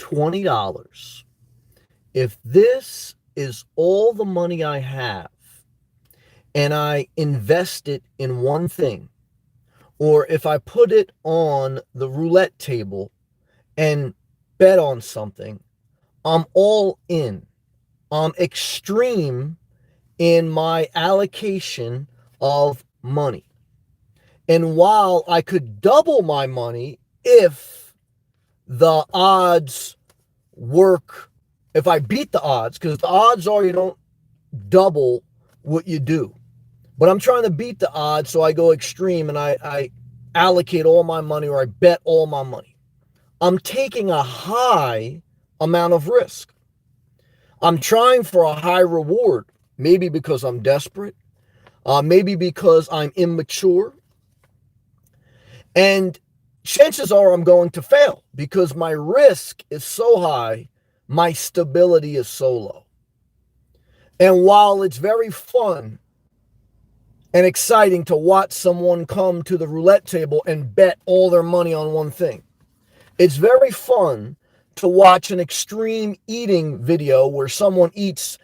$20, if this is all the money I have and I invest it in one thing, or if I put it on the roulette table and bet on something, I'm all in. I'm extreme in my allocation of money. And while I could double my money if the odds work, if I beat the odds, because the odds are you don't double what you do. But I'm trying to beat the odds, so I go extreme and I allocate all my money, or I bet all my money. I'm taking a high amount of risk. I'm trying for a high reward, maybe because I'm desperate, maybe because I'm immature. And chances are I'm going to fail because my risk is so high, my stability is so low. And while it's very fun and exciting to watch someone come to the roulette table and bet all their money on one thing, it's very fun to watch an extreme eating video where someone eats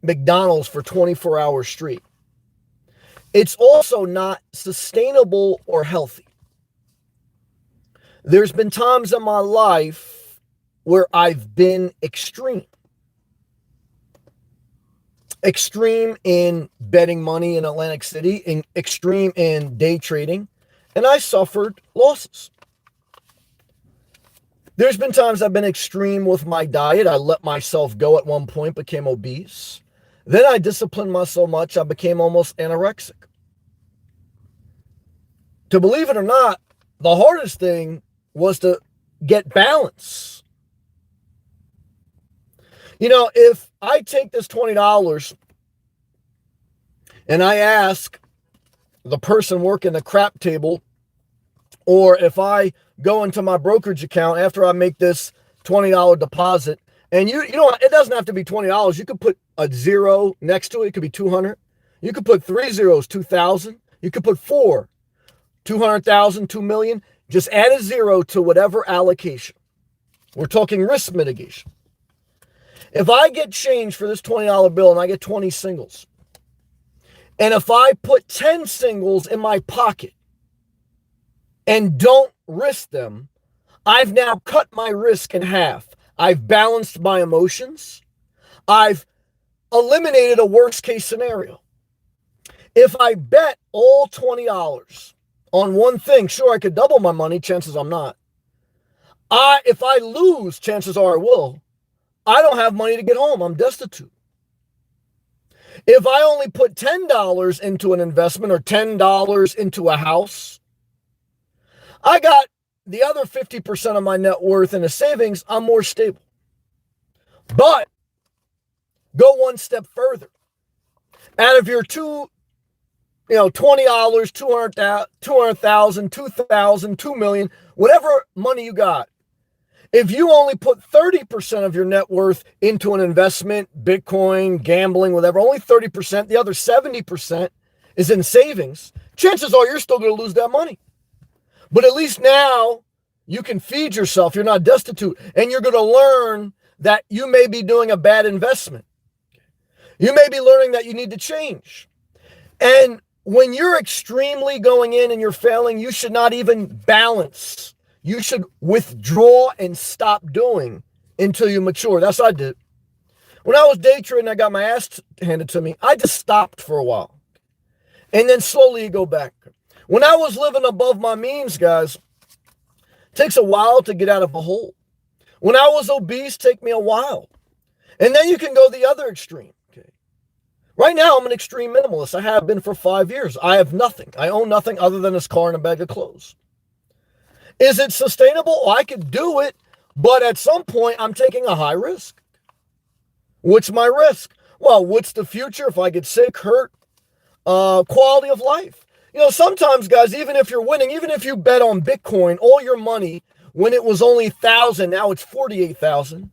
McDonald's for 24 hours straight. It's also not sustainable or healthy. There's been times in my life where I've been extreme. Extreme in betting money in Atlantic City, and extreme in day trading, and I suffered losses. There's been times I've been extreme with my diet. I let myself go at one point, became obese. Then I disciplined myself so much, I became almost anorexic. To believe it or not, the hardest thing was to get balance. You know, if I take this $20 and I ask the person working the crap table, or if I go into my brokerage account after I make this $20 deposit, and you know, it doesn't have to be $20. You could put a zero next to it. It could be 200. You could put 3 zeros, 2,000. You could put 4, 200,000, 2 million. Just add a zero to whatever allocation. We're talking risk mitigation. If I get change for this $20 bill and I get 20 singles, and if I put 10 singles in my pocket and don't risk them, I've now cut my risk in half. I've balanced my emotions. I've eliminated a worst case scenario. If I bet all $20 on one thing, sure, I could double my money. Chances I'm not. If I lose, chances are I will. I don't have money to get home. I'm destitute. If I only put $10 into an investment or $10 into a house, I got the other 50% of my net worth in a savings. I'm more stable. But go one step further. Out of your $20, 200,000, 2,000, 2 million, whatever money you got, if you only put 30% of your net worth into an investment, Bitcoin, gambling, whatever, only 30%, the other 70% is in savings, chances are you're still going to lose that money. But at least now you can feed yourself. You're not destitute. And you're going to learn that you may be doing a bad investment. You may be learning that you need to change. And when you're extremely going in and you're failing, you should not even balance. You should withdraw and stop doing until you mature. That's what I did. When I was day trading, I got my ass handed to me. I just stopped for a while. And then slowly you go back. When I was living above my means, guys, it takes a while to get out of a hole. When I was obese, it took me a while. And then you can go the other extreme. Okay. Right now, I'm an extreme minimalist. I have been for 5 years. I have nothing. I own nothing other than this car and a bag of clothes. Is it sustainable? I could do it, but at some point, I'm taking a high risk. What's my risk? Well, what's the future if I get sick, hurt? Quality of life. You know, sometimes, guys, even if you're winning, even if you bet on Bitcoin, all your money, when it was only 1,000, now it's 48,000.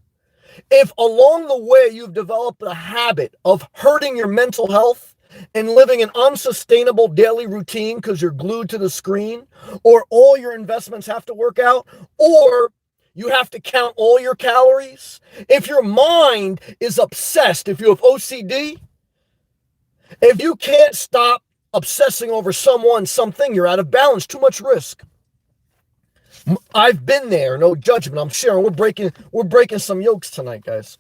If along the way you've developed a habit of hurting your mental health and living an unsustainable daily routine because you're glued to the screen, or all your investments have to work out, or you have to count all your calories. If your mind is obsessed, if you have OCD, if you can't stop obsessing over someone, something, you're out of balance, too much risk. I've been there, no judgment. I'm sharing. We're breaking some yokes tonight, guys.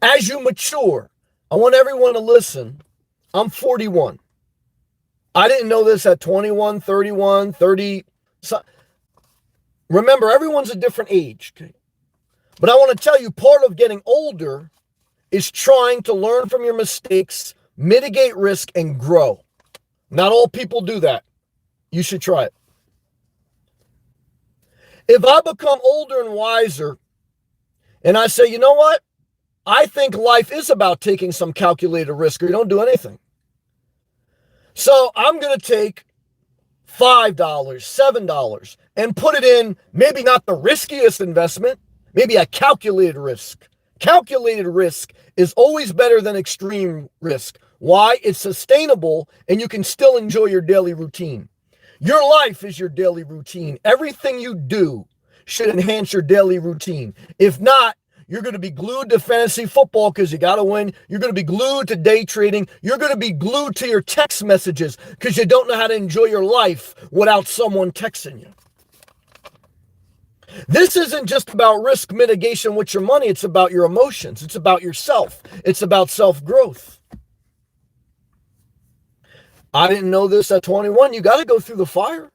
As you mature, I want everyone to listen. I'm 41. I didn't know this at 21, 31, 30. Remember, everyone's a different age. Okay? But I want to tell you, part of getting older is trying to learn from your mistakes, mitigate risk, and grow. Not all people do that. You should try it. If I become older and wiser, and I say, you know what? I think life is about taking some calculated risk, or you don't do anything. So I'm going to take $5, $7, and put it in maybe not the riskiest investment, maybe a calculated risk. Calculated risk is always better than extreme risk. Why? It's sustainable, and you can still enjoy your daily routine. Your life is your daily routine. Everything you do should enhance your daily routine. If not, you're going to be glued to fantasy football because you got to win. You're going to be glued to day trading. You're going to be glued to your text messages because you don't know how to enjoy your life without someone texting you. This isn't just about risk mitigation with your money. It's about your emotions. It's about yourself. It's about self-growth. I didn't know this at 21. You got to go through the fire.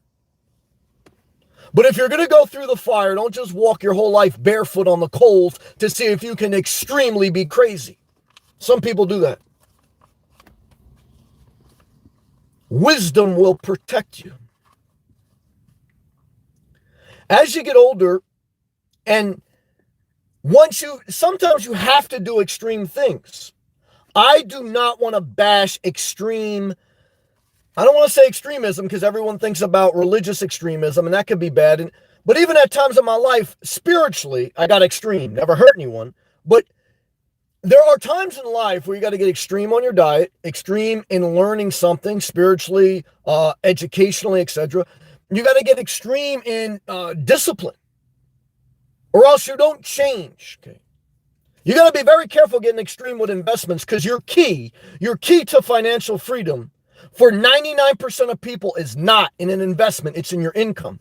But if you're going to go through the fire, don't just walk your whole life barefoot on the coals to see if you can extremely be crazy. Some people do that. Wisdom will protect you. As you get older, and sometimes you have to do extreme things. I do not want to bash extreme. I don't want to say extremism because everyone thinks about religious extremism, and that could be bad. But even at times in my life, spiritually, I got extreme. Never hurt anyone. But there are times in life where you got to get extreme on your diet, extreme in learning something spiritually, educationally, etc. You got to get extreme in discipline, or else you don't change. Okay. You got to be very careful getting extreme with investments because your key to financial freedom for 99% of people is not in an investment. It's in your income.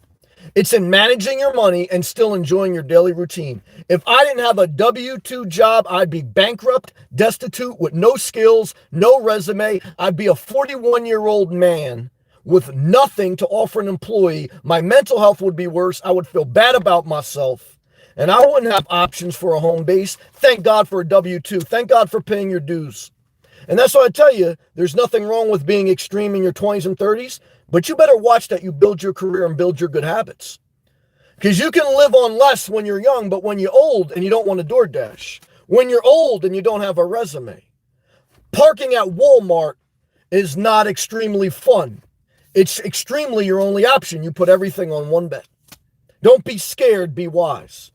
It's in managing your money and still enjoying your daily routine. If I didn't have a W-2 job, I'd be bankrupt, destitute, with no skills, no resume. I'd be a 41-year-old man with nothing to offer an employee. My mental health would be worse. I would feel bad about myself. And I wouldn't have options for a home base. Thank God for a W-2. Thank God for paying your dues. And that's why I tell you, there's nothing wrong with being extreme in your 20s and 30s, but you better watch that you build your career and build your good habits. Because you can live on less when you're young, but when you're old and you don't want to DoorDash, when you're old and you don't have a resume, parking at Walmart is not extremely fun. It's extremely your only option. You put everything on one bet. Don't be scared, be wise.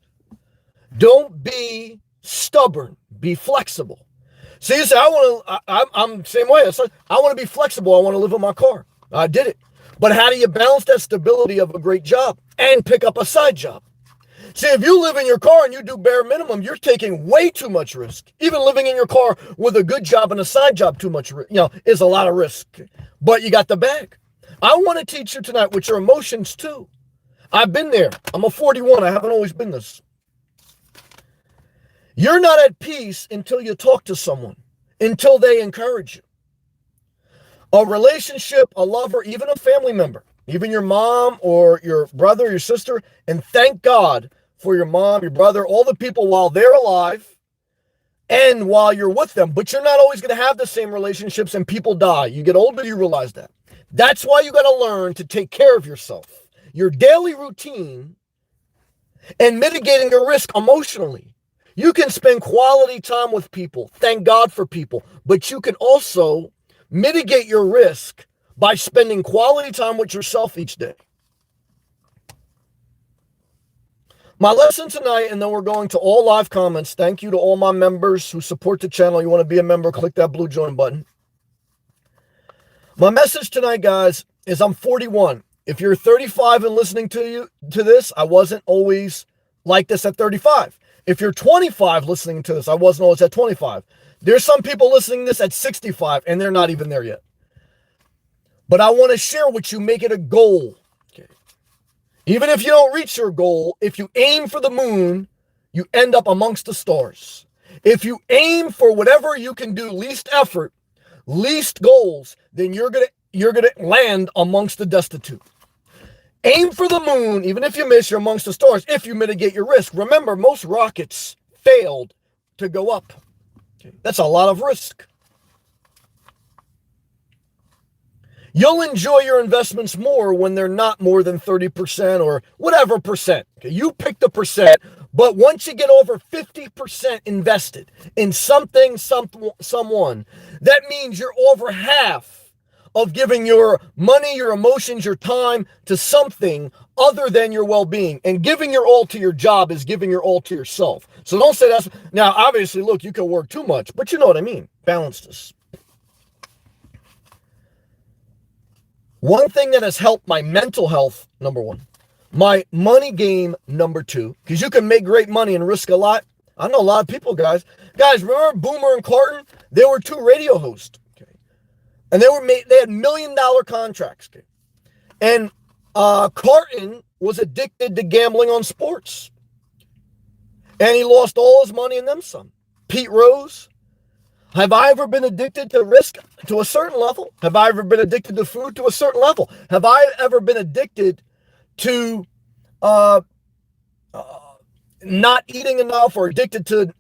Don't be stubborn, be flexible. See, you say, I'm the same way. I want to be flexible. I want to live in my car. I did it. But how do you balance that stability of a great job and pick up a side job? See, if you live in your car and you do bare minimum, you're taking way too much risk. Even living in your car with a good job and a side job, too much, is a lot of risk. But you got the bag. I want to teach you tonight with your emotions too. I've been there. I'm a 41. I haven't always been this. You're not at peace until you talk to someone, until they encourage you. A relationship, a lover, even a family member, even your mom or your brother, your sister, and thank God for your mom, your brother, all the people while they're alive and while you're with them. But you're not always going to have the same relationships and people die. You get older, you realize that. That's why you got to learn to take care of yourself, your daily routine, and mitigating your risk emotionally. You can spend quality time with people. Thank God for people. But you can also mitigate your risk by spending quality time with yourself each day. My lesson tonight, and then we're going to all live comments. Thank you to all my members who support the channel. You want to be a member, click that blue join button. My message tonight, guys, is I'm 41. If you're 35 and listening to this, I wasn't always like this at 35. If you're 25 listening to this, I wasn't always at 25. There's some people listening to this at 65 and they're not even there yet. But I want to share with you, make it a goal. Okay. Even if you don't reach your goal, if you aim for the moon, you end up amongst the stars. If you aim for whatever you can do, least effort, least goals, then you're gonna land amongst the destitute. Aim for the moon, even if you miss, you're amongst the stars, if you mitigate your risk. Remember, most rockets failed to go up. Okay. That's a lot of risk. You'll enjoy your investments more when they're not more than 30% or whatever percent. Okay, you pick the percent, but once you get over 50% invested in something, someone, that means you're over half of giving your money, your emotions, your time to something other than your well-being. And giving your all to your job is giving your all to yourself. So don't say that's... Now, obviously, look, you can work too much, but you know what I mean. Balance this. One thing that has helped my mental health, number one. My money game, number two. Because you can make great money and risk a lot. I know a lot of people, guys. Guys, remember Boomer and Carton? They were two radio hosts. Okay. And they had $1 million contracts. Okay. And Carton was addicted to gambling on sports. And he lost all his money and then some. Pete Rose. Have I ever been addicted to risk to a certain level? Have I ever been addicted to food to a certain level? Have I ever been addicted to not eating enough or addicted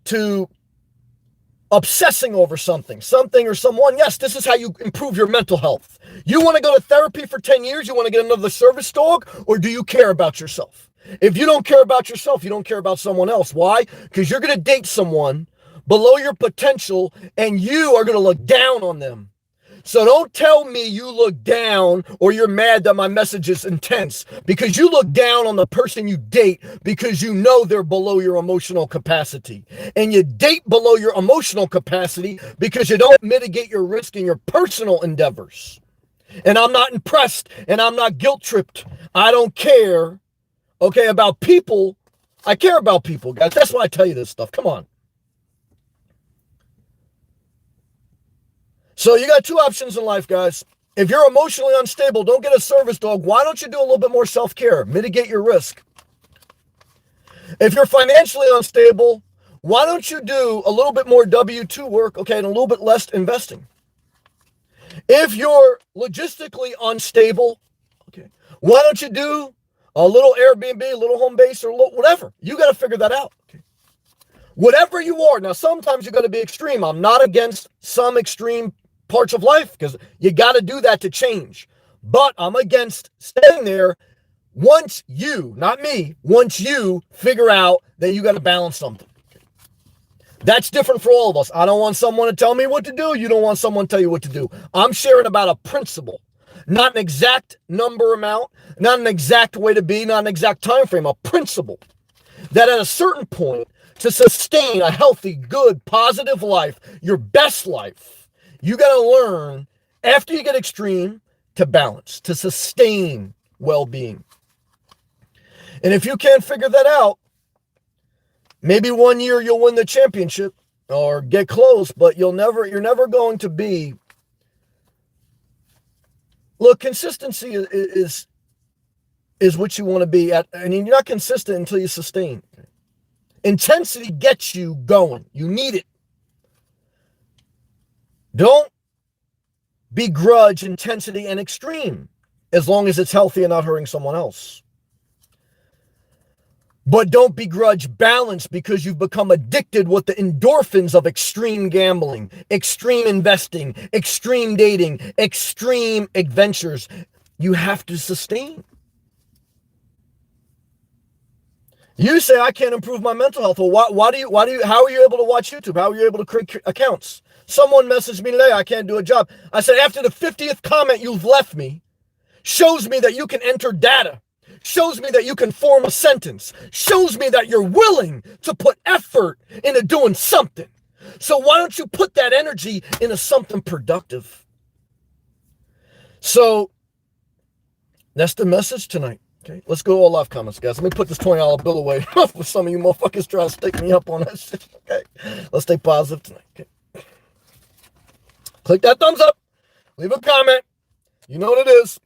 to obsessing over something or someone? Yes, this is how you improve your mental health. You want to go to therapy for 10 years? You want to get another service dog? Or do you care about yourself? If you don't care about yourself, you don't care about someone else. Why? Because you're going to date someone below your potential, and you are going to look down on them. So don't tell me you look down or you're mad that my message is intense, because you look down on the person you date because you know they're below your emotional capacity. And you date below your emotional capacity because you don't mitigate your risk in your personal endeavors. And I'm not impressed and I'm not guilt-tripped. I don't care, okay, about people. I care about people, guys. That's why I tell you this stuff. Come on. So you got two options in life, guys. If you're emotionally unstable, don't get a service dog. Why don't you do a little bit more self-care? Mitigate your risk. If you're financially unstable, why don't you do a little bit more W-2 work, okay, and a little bit less investing? If you're logistically unstable, okay, why don't you do a little Airbnb, a little home base, or whatever? You got to figure that out. Okay. Whatever you are. Now, sometimes you're going to be extreme. I'm not against some extreme parts of life, because you got to do that to change. But I'm against staying there once you, not me, once you figure out that you got to balance something. That's different for all of us. I don't want someone to tell me what to do. You don't want someone to tell you what to do. I'm sharing about a principle, not an exact number amount, not an exact way to be, not an exact time frame, a principle that at a certain point, to sustain a healthy, good, positive life, your best life, you got to learn, after you get extreme, to balance, to sustain well-being. And if you can't figure that out, maybe one year you'll win the championship or get close, but you're never going to be. Look, consistency is what you want to be at, and you're not consistent until you sustain. Intensity gets you going. You need it. Don't begrudge intensity and extreme as long as it's healthy and not hurting someone else. But don't begrudge balance because you've become addicted with the endorphins of extreme gambling, extreme investing, extreme dating, extreme adventures. You have to sustain. You say, I can't improve my mental health. Well, how are you able to watch YouTube? How are you able to create accounts? Someone messaged me today, I can't do a job. I said, after the 50th comment you've left me, shows me that you can enter data, shows me that you can form a sentence, shows me that you're willing to put effort into doing something. So why don't you put that energy into something productive? So That's the message tonight. Okay, let's go all live comments, guys. Let me put this $20 bill away for some of you motherfuckers trying to stick me up on that shit. Okay, let's stay positive tonight. Okay. Click that thumbs up. Leave a comment. You know what it is.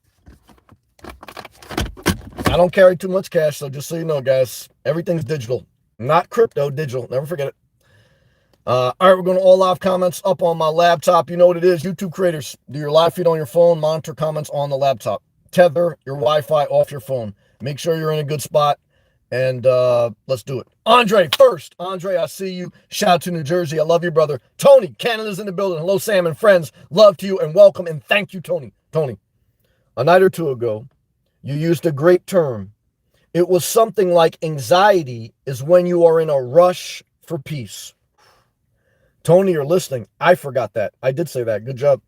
I don't carry too much cash, so just so you know, guys, everything's digital. Not crypto, digital. Never forget it. All right, we're going to all live comments up on my laptop. You know what it is. YouTube creators, do your live feed on your phone. Monitor comments on the laptop. Tether your Wi-Fi off your phone. Make sure you're in a good spot, and let's do it. Andre, first. Andre, I see you. Shout out to New Jersey. I love you, brother. Tony, Canada's in the building. Hello, Sam and friends. Love to you and welcome and thank you, Tony. Tony, a night or two ago, you used a great term. It was something like anxiety is when you are in a rush for peace. Tony, you're listening. I forgot that. I did say that. Good job.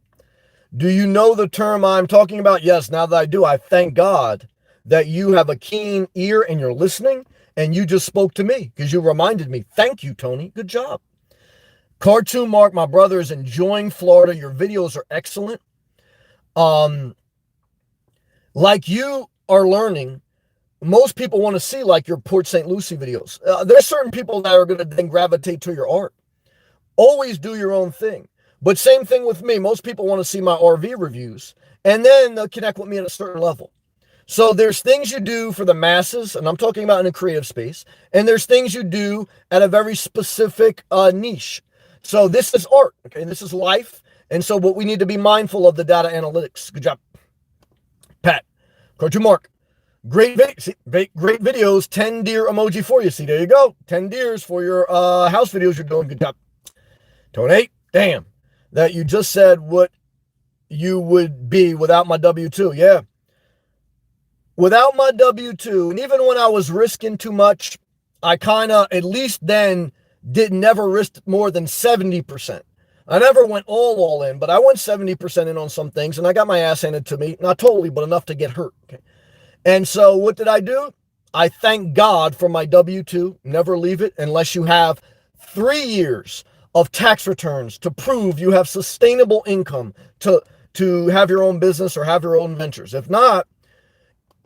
Do you know the term I'm talking about? Yes, now that I do, I thank God that you have a keen ear and you're listening, and you just spoke to me because you reminded me. Thank you, Tony. Good job. Cartoon Mark, my brother, is enjoying Florida. Your videos are excellent. Like you are learning, most people want to see like your Port St. Lucie videos. There's certain people that are going to then gravitate to your art. Always do your own thing. But same thing with me. Most people want to see my RV reviews, and then they'll connect with me at a certain level. So there's things you do for the masses, and I'm talking about in a creative space, and there's things you do at a very specific niche. So this is art, okay? This is life. And so what we need to be mindful of the data analytics. Good job. Pat. Cartoon Mark. Great videos. 10 deer emoji for you. See, there you go. 10 deers for your house videos you're doing. Good job. Tony, damn. That you just said what you would be without my W-2. Yeah. Without my W-2, and even when I was risking too much, I kind of, at least then, never risked more than 70%. I never went all in, but I went 70% in on some things, and I got my ass handed to me. Not totally, but enough to get hurt. Okay. And so what did I do? I thank God for my W-2. Never leave it unless you have 3 years of tax returns to prove you have sustainable income to have your own business or have your own ventures. If not,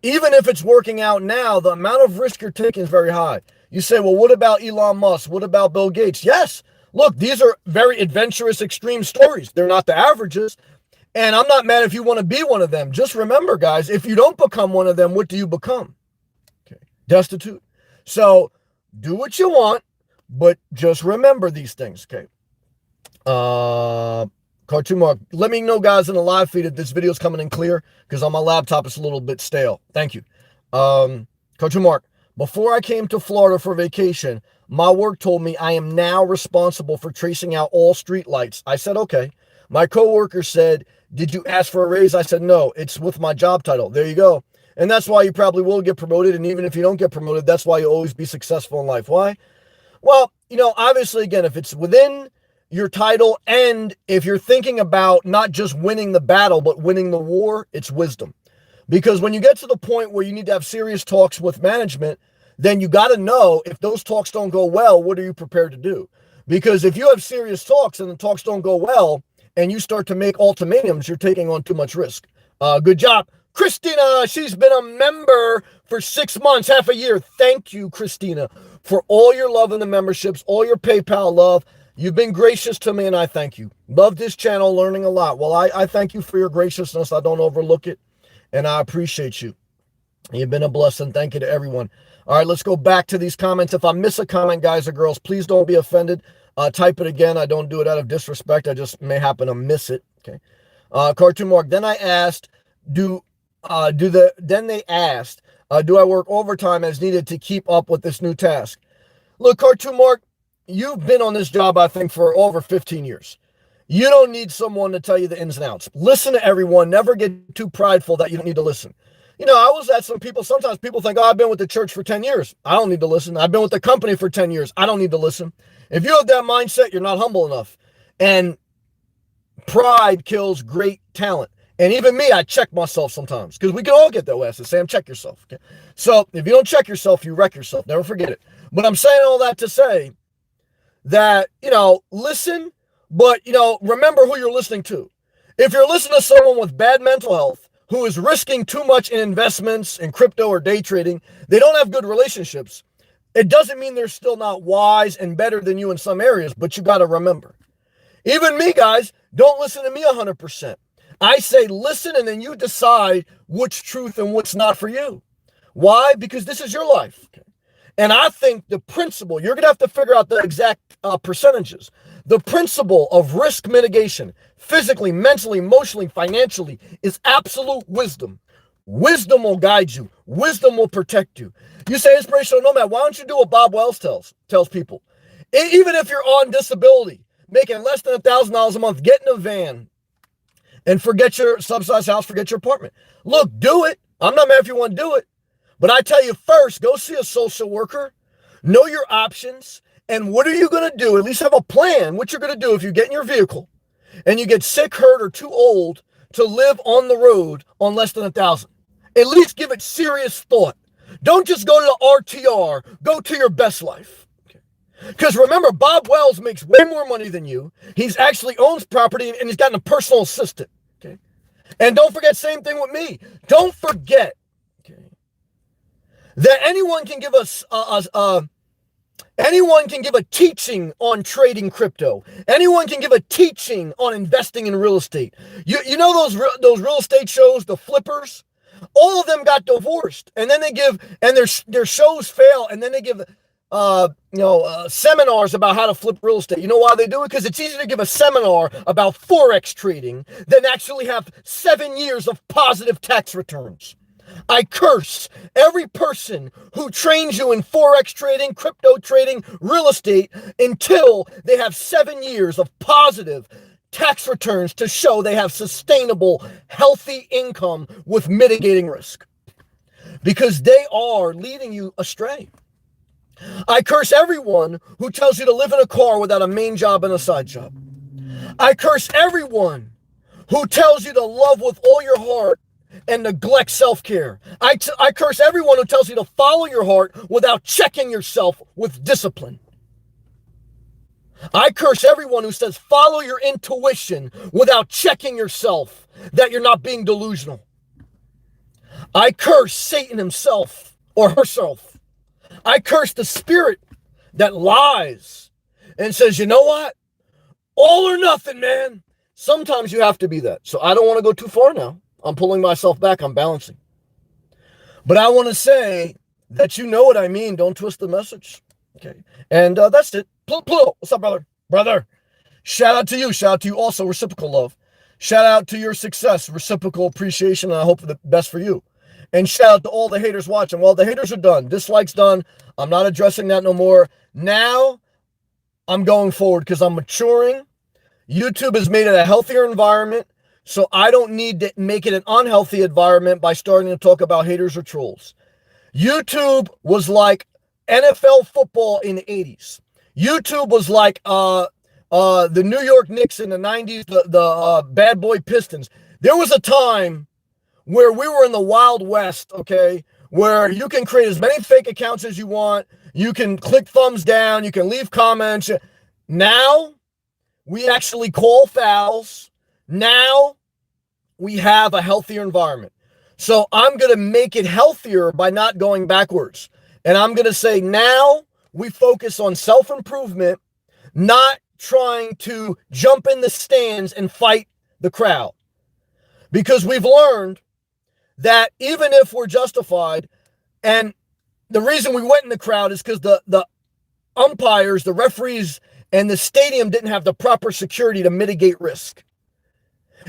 even if it's working out now, the amount of risk you're taking is very high. You say, well, what about Elon Musk? What about Bill Gates? Yes. Look, these are very adventurous, extreme stories. They're not the averages. And I'm not mad if you want to be one of them. Just remember, guys, if you don't become one of them, what do you become? Okay. Destitute. So do what you want, but just remember these things. Okay. Cartoon Mark, let me know, guys, in the live feed if this video is coming in clear, because on my laptop it's a little bit stale. Thank you. Cartoon Mark, before I came to Florida for vacation, my work told me I am now responsible for tracing out all street lights. I said, okay. My coworker said, did you ask for a raise? I said, no, it's with my job title. There you go. And that's why you probably will get promoted. And even if you don't get promoted, that's why you'll always be successful in life. Why? Well, obviously, again, if it's within your title, and if you're thinking about not just winning the battle, but winning the war, it's wisdom. Because when you get to the point where you need to have serious talks with management, then you got to know if those talks don't go well, what are you prepared to do? Because if you have serious talks and the talks don't go well, and you start to make ultimatums, you're taking on too much risk. Good job. Christina, she's been a member for 6 months, half a year. Thank you, Christina, for all your love in the memberships, all your PayPal love. You've been gracious to me, and I thank you. Love this channel, learning a lot. Well, I thank you for your graciousness. I don't overlook it, and I appreciate you. You've been a blessing. Thank you to everyone. All right, let's go back to these comments. If I miss a comment, guys or girls, please don't be offended. Type it again. I don't do it out of disrespect. I just may happen to miss it. Okay. Cartoon Mark. Then I asked, do I work overtime as needed to keep up with this new task? Look, Cartoon Mark, you've been on this job, I think, for over 15 years. You don't need someone to tell you the ins and outs. Listen to everyone. Never get too prideful that you don't need to listen. I was at some people, sometimes people think, I've been with the church for 10 years. I don't need to listen. I've been with the company for 10 years. I don't need to listen. If you have that mindset, you're not humble enough. And pride kills great talent. And even me, I check myself sometimes, because we can all get that way. I say, Sam, check yourself. Okay? So if you don't check yourself, you wreck yourself. Never forget it. But I'm saying all that to say that, listen, but, remember who you're listening to. If you're listening to someone with bad mental health, who is risking too much in investments in crypto or day trading, they don't have good relationships. It doesn't mean they're still not wise and better than you in some areas, but you got to remember. Even me, guys, don't listen to me 100%. I say listen, and then you decide what's truth and what's not for you. Why? Because this is your life. And I think the principle, you're going to have to figure out the exact percentages. The principle of risk mitigation, physically, mentally, emotionally, financially, is absolute wisdom. Wisdom will guide you. Wisdom will protect you. You say, inspirational nomad, why don't you do what Bob Wells tells people? Even if you're on disability, making less than $1,000 a month, get in a van and forget your subsidized house, forget your apartment. Look, do it. I'm not mad if you want to do it. But I tell you first, go see a social worker, know your options, and what are you going to do? At least have a plan what you're going to do if you get in your vehicle and you get sick, hurt, or too old to live on the road on less than $1,000. At least give it serious thought. Don't just go to the RTR. Go to your best life. Because remember, Bob Wells makes way more money than you. He's actually owns property and he's gotten a personal assistant. Okay. And don't forget, same thing with me. Don't forget that anyone can give us anyone can give a teaching on trading crypto. Anyone can give a teaching on investing in real estate. You know those real estate shows, the flippers? All of them got divorced, and then they give, and their shows fail, and then they give seminars about how to flip real estate. You know why they do it? Because it's easier to give a seminar about Forex trading than actually have 7 years of positive tax returns. I curse every person who trains you in Forex trading, crypto trading, real estate until they have 7 years of positive tax returns to show they have sustainable, healthy income with mitigating risk. Because they are leading you astray. I curse everyone who tells you to live in a car without a main job and a side job. I curse everyone who tells you to love with all your heart and neglect self-care. I curse everyone who tells you to follow your heart without checking yourself with discipline. I curse everyone who says follow your intuition without checking yourself that you're not being delusional. I curse Satan himself or herself. I curse the spirit that lies and says, you know what? All or nothing, man. Sometimes you have to be that. So I don't want to go too far now. I'm pulling myself back. I'm balancing. But I want to say that you know what I mean. Don't twist the message. Okay. And that's it. Pluto. What's up, brother? Brother. Shout out to you. Shout out to you also. Reciprocal love. Shout out to your success. Reciprocal appreciation. And I hope the best for you. And shout out to all the haters watching. Well, the haters are done. Dislikes done. I'm not addressing that no more. Now I'm going forward because I'm maturing. YouTube has made it a healthier environment. So I don't need to make it an unhealthy environment by starting to talk about haters or trolls. YouTube was like NFL football in the 80s. YouTube was like the New York Knicks in the 90s, the bad boy Pistons. There was a time where we were in the Wild West, okay, where you can create as many fake accounts as you want. You can click thumbs down. You can leave comments. Now we actually call fouls. Now we have a healthier environment. So I'm going to make it healthier by not going backwards. And I'm going to say now we focus on self-improvement, not trying to jump in the stands and fight the crowd. Because we've learned that even if we're justified, and the reason we went in the crowd is because the umpires, the referees, and the stadium didn't have the proper security to mitigate risk.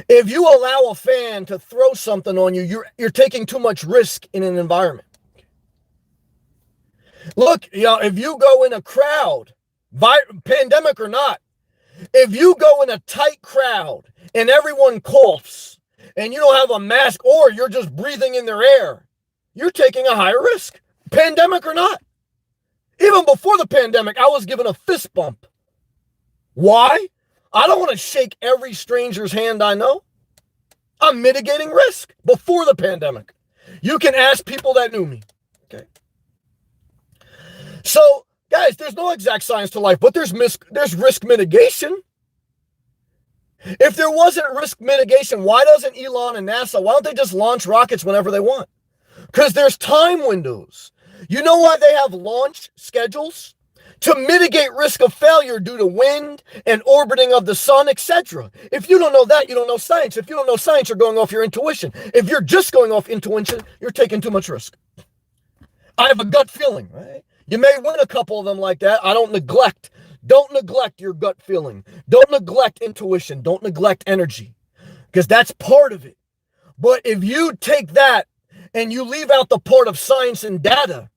If you allow a fan to throw something on you, you're taking too much risk in an environment. Look, if you go in a crowd, pandemic or not, if you go in a tight crowd and everyone coughs and you don't have a mask or you're just breathing in their air, you're taking a higher risk, pandemic or not. Even before the pandemic, I was given a fist bump. Why? I don't want to shake every stranger's hand I know. I'm mitigating risk before the pandemic. You can ask people that knew me. Okay. So, guys, there's no exact science to life, but there's risk mitigation. If there wasn't risk mitigation, why doesn't Elon and NASA, why don't they just launch rockets whenever they want? Because there's time windows. You know why they have launch schedules? To mitigate risk of failure due to wind and orbiting of the sun, etc. If you don't know that, you don't know science. If you don't know science, you're going off your intuition. If you're just going off intuition, you're taking too much risk. I have a gut feeling, right? You may win a couple of them like that. Don't neglect your gut feeling. Don't neglect intuition. Don't neglect energy, because that's part of it. But if you take that and you leave out the part of science and data,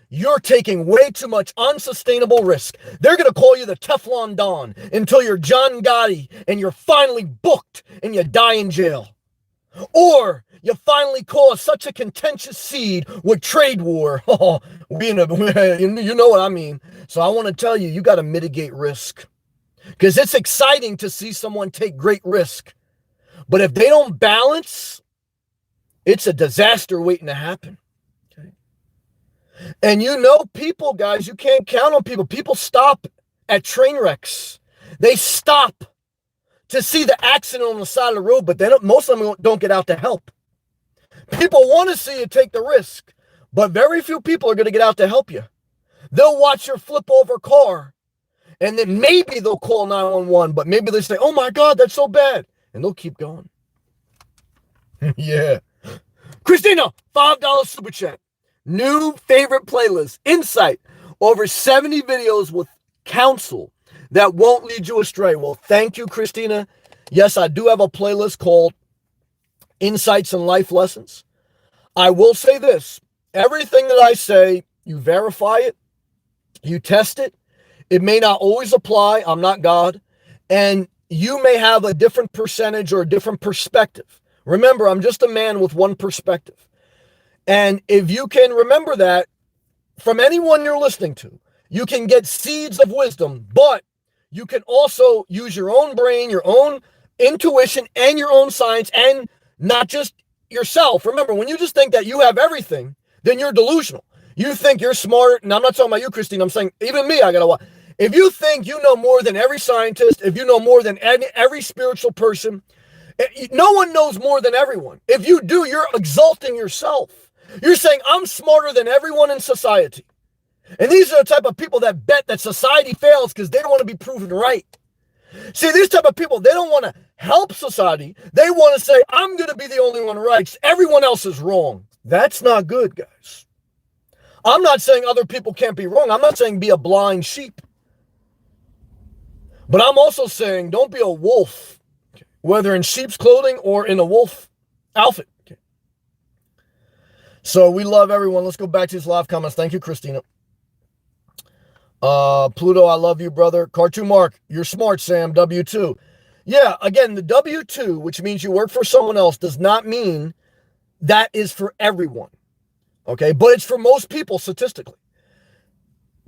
you're taking way too much unsustainable risk. They're going to call you the Teflon Don until you're John Gotti and you're finally booked and you die in jail. Or you finally cause such a contentious seed with trade war. Oh, you know what I mean. So I want to tell you, you got to mitigate risk, because it's exciting to see someone take great risk. But if they don't balance, it's a disaster waiting to happen. Okay. And people, guys, you can't count on people. People stop at train wrecks. They stop to see the accident on the side of the road, but most of them don't get out to help. People want to see you take the risk, but very few people are going to get out to help you. They'll watch your flip over car, and then maybe they'll call 911, but maybe they say, oh my God, that's so bad. And they'll keep going. Yeah. Christina, $5 super chat. New favorite playlist, Insight. Over 70 videos with counsel that won't lead you astray. Well, thank you, Christina. Yes, I do have a playlist called Insights and Life Lessons. I will say this. Everything that I say, you verify it. You test it. It may not always apply. I'm not God. And you may have a different percentage or a different perspective. Remember, I'm just a man with one perspective. And if you can remember that from anyone you're listening to, you can get seeds of wisdom, but you can also use your own brain, your own intuition, and your own science, and not just yourself. Remember, when you just think that you have everything, then you're delusional. You think you're smart, and I'm not talking about you, Christine. I'm saying, even me, if you think you know more than every scientist, if you know more than every spiritual person, no one knows more than everyone. If you do, you're exalting yourself. You're saying, I'm smarter than everyone in society. And these are the type of people that bet that society fails because they don't want to be proven right. See, these type of people, they don't want to help society. They want to say, I'm going to be the only one right. Everyone else is wrong. That's not good, guys. I'm not saying other people can't be wrong. I'm not saying be a blind sheep. But I'm also saying don't be a wolf, whether in sheep's clothing or in a wolf outfit. Okay. So we love everyone. Let's go back to these live comments. Thank you, Christina. Pluto, I love you, brother. Cartoon Mark, you're smart, Sam. W-2. Yeah, again, the W-2, which means you work for someone else, does not mean that is for everyone. Okay, but it's for most people statistically.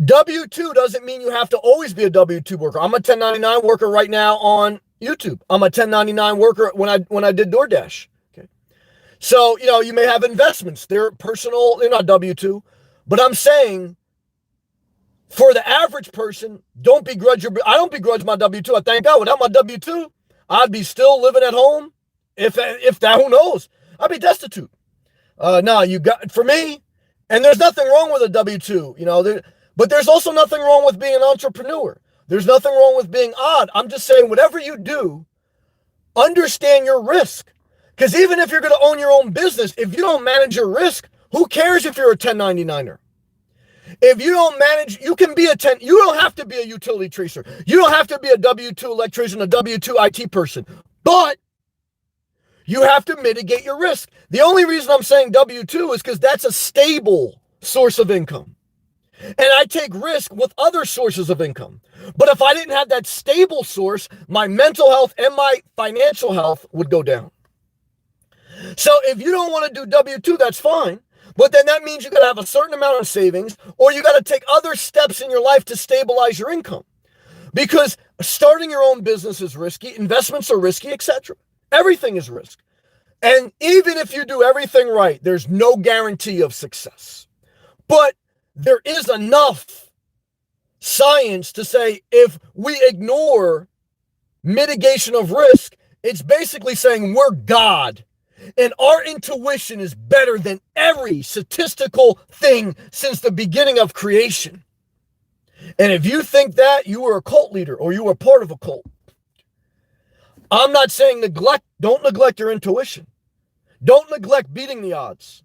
W-2 doesn't mean you have to always be a W-2 worker. I'm a 1099 worker right now on YouTube. I'm a 1099 worker when I did DoorDash. Okay. So, you may have investments. They're personal, they're not W-2. But I'm saying, for the average person, I don't begrudge my W-2. I thank God. Without my W-2, I'd be still living at home. If that, who knows? I'd be destitute. For me, and there's nothing wrong with a W-2, but there's also nothing wrong with being an entrepreneur. There's nothing wrong with being odd. I'm just saying, whatever you do, understand your risk. Because even if you're going to own your own business, if you don't manage your risk, who cares if you're a 1099er? If you don't manage, you don't have to be a utility tracer. You don't have to be a W-2 electrician, a W-2 IT person. But you have to mitigate your risk. The only reason I'm saying W-2 is because that's a stable source of income. And I take risk with other sources of income. But if I didn't have that stable source, my mental health and my financial health would go down. So if you don't want to do W-2, that's fine. But then that means you got to have a certain amount of savings, or you got to take other steps in your life to stabilize your income. Because starting your own business is risky, investments are risky, etc. Everything is risk. And even if you do everything right, there's no guarantee of success. But there is enough science to say if we ignore mitigation of risk, it's basically saying we're God. And our intuition is better than every statistical thing since the beginning of creation. And if you think that, you are a cult leader or you are part of a cult. I'm not saying don't neglect your intuition. Don't neglect beating the odds.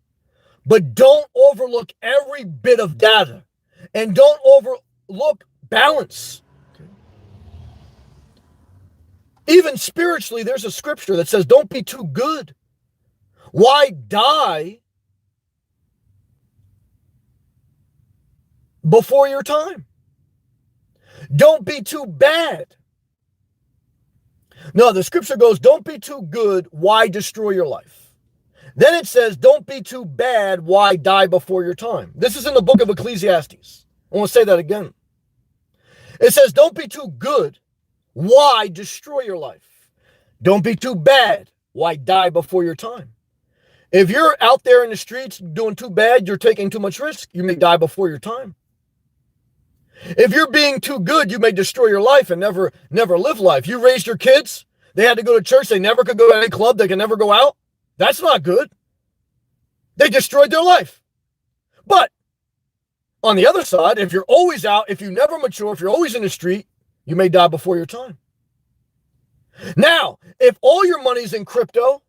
But don't overlook every bit of data. And don't overlook balance. Even spiritually, there's a scripture that says, don't be too good. Why die before your time? Don't be too bad. No, the scripture goes, don't be too good. Why destroy your life? Then it says, don't be too bad. Why die before your time? This is in the book of Ecclesiastes. I want to say that again. It says, don't be too good. Why destroy your life? Don't be too bad. Why die before your time? If you're out there in the streets doing too bad, you're taking too much risk, you may die before your time. If you're being too good, you may destroy your life and never live life. You raised your kids, they had to go to church, they never could go to any club, they can never go out. That's not good. They destroyed their life. But on the other side, if you're always out, if you never mature, if you're always in the street, you may die before your time. Now, if all your money's in crypto,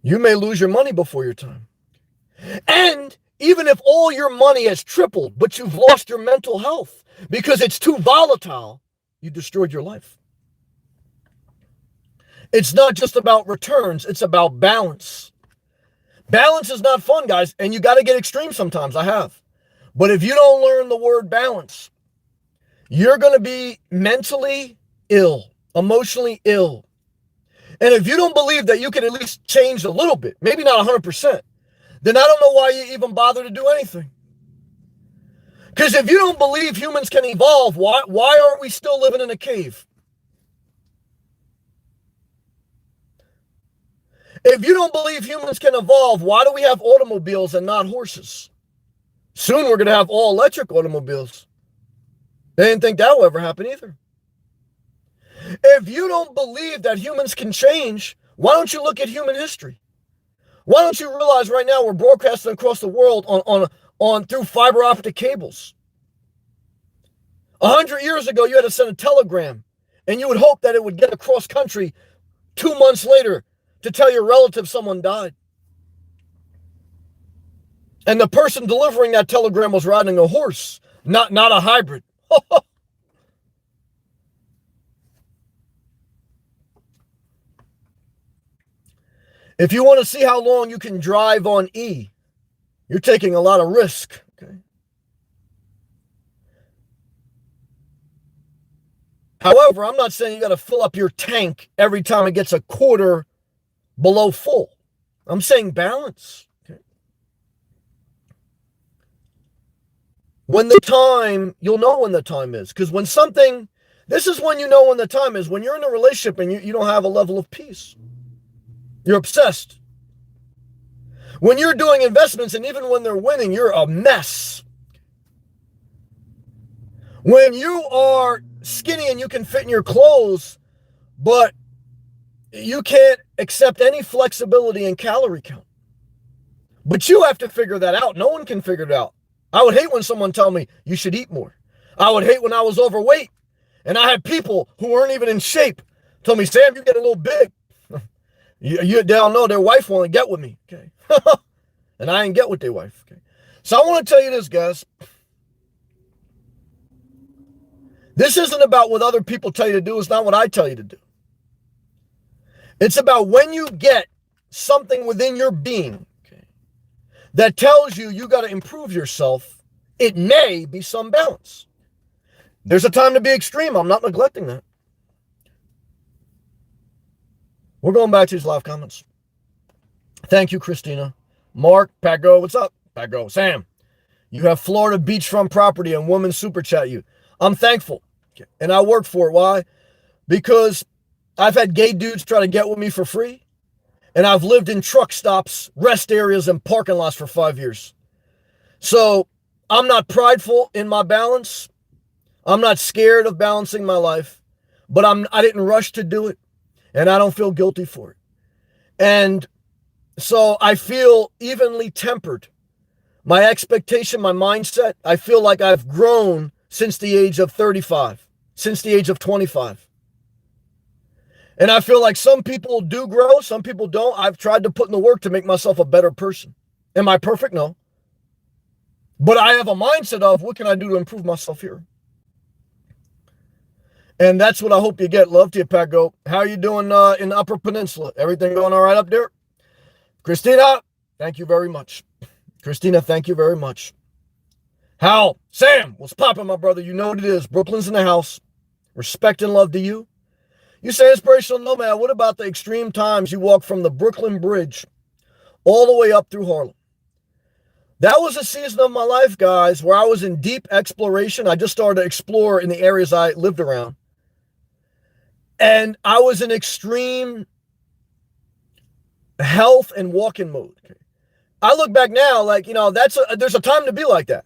you may lose your money before your time. And even if all your money has tripled, but you've lost your mental health because it's too volatile, you destroyed your life. It's not just about returns, it's about balance. Balance is not fun, guys, and you got to get extreme sometimes. I have. But if you don't learn the word balance, you're going to be mentally ill, emotionally ill. And if you don't believe that you can at least change a little bit, maybe not 100%, then I don't know why you even bother to do anything. Because if you don't believe humans can evolve, why aren't we still living in a cave? If you don't believe humans can evolve, why do we have automobiles and not horses? Soon we're going to have all electric automobiles. They didn't think that will ever happen either. If you don't believe that humans can change, why don't you look at human history? Why don't you realize right now we're broadcasting across the world on through fiber optic cables? 100 years ago, you had to send a telegram, and you would hope that it would get across country 2 months later to tell your relative someone died. And the person delivering that telegram was riding a horse, not a hybrid. If you want to see how long you can drive on E, you're taking a lot of risk. Okay. However, I'm not saying you got to fill up your tank every time it gets a quarter below full. I'm saying balance. Okay. When the time, you'll know when the time is. Because when something, this is when you know when the time is. When you're in a relationship and you don't have a level of peace. You're obsessed. When you're doing investments and even when they're winning, you're a mess. When you are skinny and you can fit in your clothes, but you can't accept any flexibility in calorie count. But you have to figure that out. No one can figure it out. I would hate when someone tell me you should eat more. I would hate when I was overweight and I had people who weren't even in shape tell me, Sam, you get a little big. You don't know their wife want to get with me, okay? And I ain't get with their wife, okay? So I want to tell you this, guys. This isn't about what other people tell you to do. It's not what I tell you to do. It's about when you get something within your being, okay, that tells you got to improve yourself, it may be some balance. There's a time to be extreme. I'm not neglecting that. We're going back to these live comments. Thank you, Christina. Mark, Pago, what's up? Pago, Sam, you have Florida beachfront property and women super chat you. I'm thankful. And I work for it. Why? Because I've had gay dudes try to get with me for free. And I've lived in truck stops, rest areas, and parking lots for 5 years. So I'm not prideful in my balance. I'm not scared of balancing my life, but I didn't rush to do it, and I don't feel guilty for it. And so I feel evenly tempered. My expectation, my mindset, I feel like I've grown since the age of 35, since the age of 25. And I feel like some people do grow, some people don't. I've tried to put in the work to make myself a better person. Am I perfect? No. But I have a mindset of what can I do to improve myself here? And that's what I hope you get. Love to you, Pat Goat. How are you doing in the Upper Peninsula? Everything going all right up there? Christina, thank you very much. Christina, thank you very much. Hal, Sam, what's popping, my brother? You know what it is. Brooklyn's in the house. Respect and love to you. You say inspirational nomad. What about the extreme times you walk from the Brooklyn Bridge all the way up through Harlem? That was a season of my life, guys, where I was in deep exploration. I just started to explore in the areas I lived around. And I was in extreme health and walking mode. I look back now, like, there's a time to be like that.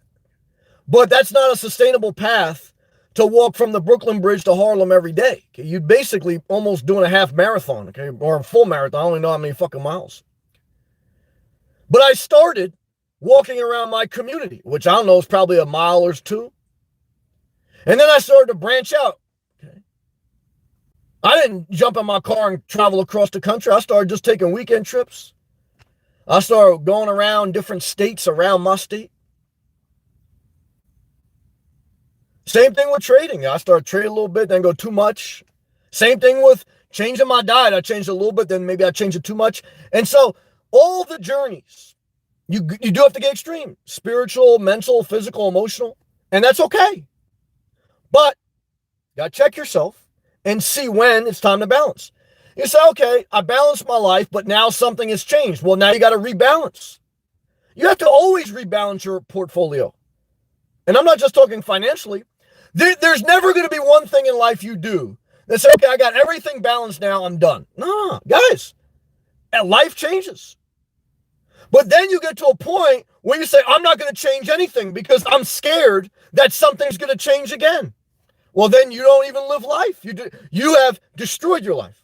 But that's not a sustainable path to walk from the Brooklyn Bridge to Harlem every day. Okay? You're basically almost doing a half marathon, okay, or a full marathon. I don't even know how many fucking miles. But I started walking around my community, which I don't know is probably a mile or two. And then I started to branch out. Okay? I didn't jump in my car and travel across the country. I started just taking weekend trips. I started going around different states around my state. Same thing with trading. I started trading a little bit, then go too much. Same thing with changing my diet. I changed a little bit, then maybe I changed it too much. And so all the journeys, you do have to get extreme. Spiritual, mental, physical, emotional. And that's okay. But you got to check yourself and see when it's time to balance. You say, okay, I balanced my life, but now something has changed. Well, now you got to rebalance. You have to always rebalance your portfolio. And I'm not just talking financially. There's never going to be one thing in life you do that say, okay, I got everything balanced now, I'm done. No, guys, life changes. But then you get to a point where you say, I'm not going to change anything because I'm scared that something's going to change again. Well, then you don't even live life. You have destroyed your life.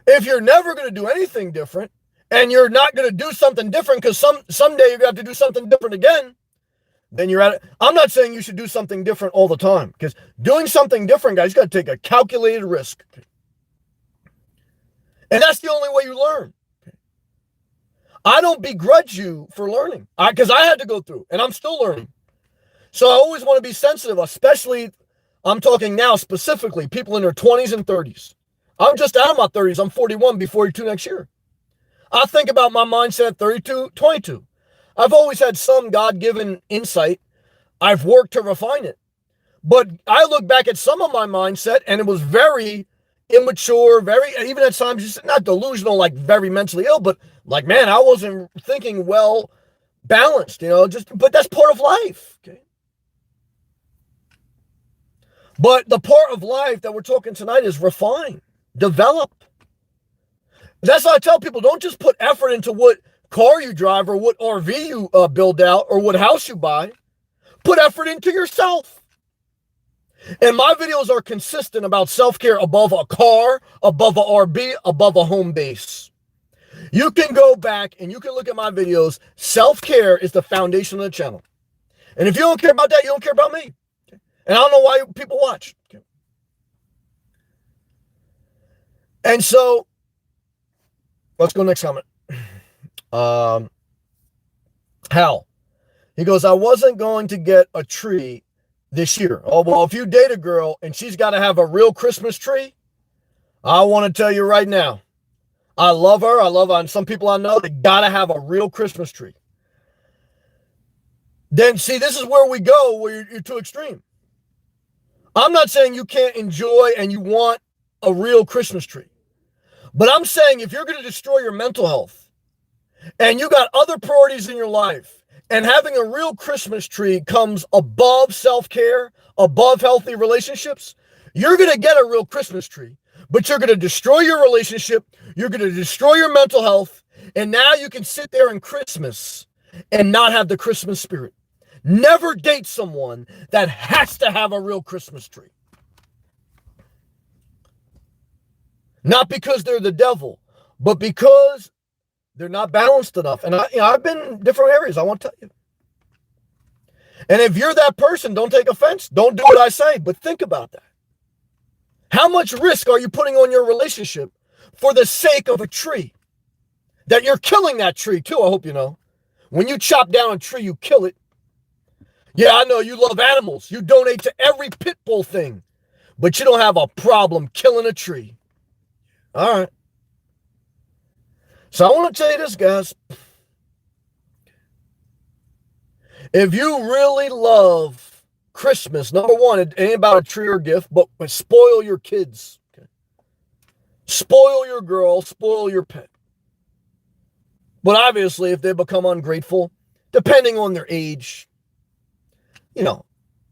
If you're never going to do anything different, and you're not going to do something different because someday you're going to have to do something different again, then you're at it. I'm not saying you should do something different all the time, because doing something different, guys, you got to take a calculated risk. And that's the only way you learn. I don't begrudge you for learning, because I had to go through, and I'm still learning. So I always want to be sensitive, especially, I'm talking now specifically, people in their 20s and 30s. I'm just out of my 30s. I'm 41, be 42 next year. I think about my mindset at 32, 22. I've always had some God-given insight. I've worked to refine it. But I look back at some of my mindset, and it was very immature, very, even at times, just not delusional, like very mentally ill, but like, man, I wasn't thinking well balanced, but that's part of life. Okay. But the part of life that we're talking tonight is refine, develop. That's why I tell people, don't just put effort into what car you drive or what RV you build out or what house you buy. Put effort into yourself. And my videos are consistent about self-care above a car, above a RV, above a home base. You can go back and you can look at my videos. Self-care is the foundation of the channel. And if you don't care about that, you don't care about me. And I don't know why people watch. And so, let's go next comment. Hal. He goes, I wasn't going to get a tree this year. Oh, well, if you date a girl and she's got to have a real Christmas tree, I want to tell you right now, I love her. And some people I know, they got to have a real Christmas tree. Then, see, this is where we go, where you're too extreme. I'm not saying you can't enjoy and you want a real Christmas tree. But I'm saying if you're going to destroy your mental health and you got other priorities in your life and having a real Christmas tree comes above self-care, above healthy relationships, you're going to get a real Christmas tree, but you're going to destroy your relationship. You're going to destroy your mental health. And now you can sit there in Christmas and not have the Christmas spirit. Never date someone that has to have a real Christmas tree. Not because they're the devil, but because they're not balanced enough. And I've been in different areas, I won't tell you. And if you're that person, don't take offense. Don't do what I say, but think about that. How much risk are you putting on your relationship for the sake of a tree? That you're killing that tree too, I hope you know. When you chop down a tree, you kill it. Yeah, I know you love animals. You donate to every pit bull thing, but you don't have a problem killing a tree. All right. So I want to tell you this, guys. If you really love Christmas, number one, it ain't about a tree or gift, but spoil your kids. Okay? Spoil your girl, spoil your pet. But obviously, if they become ungrateful, depending on their age,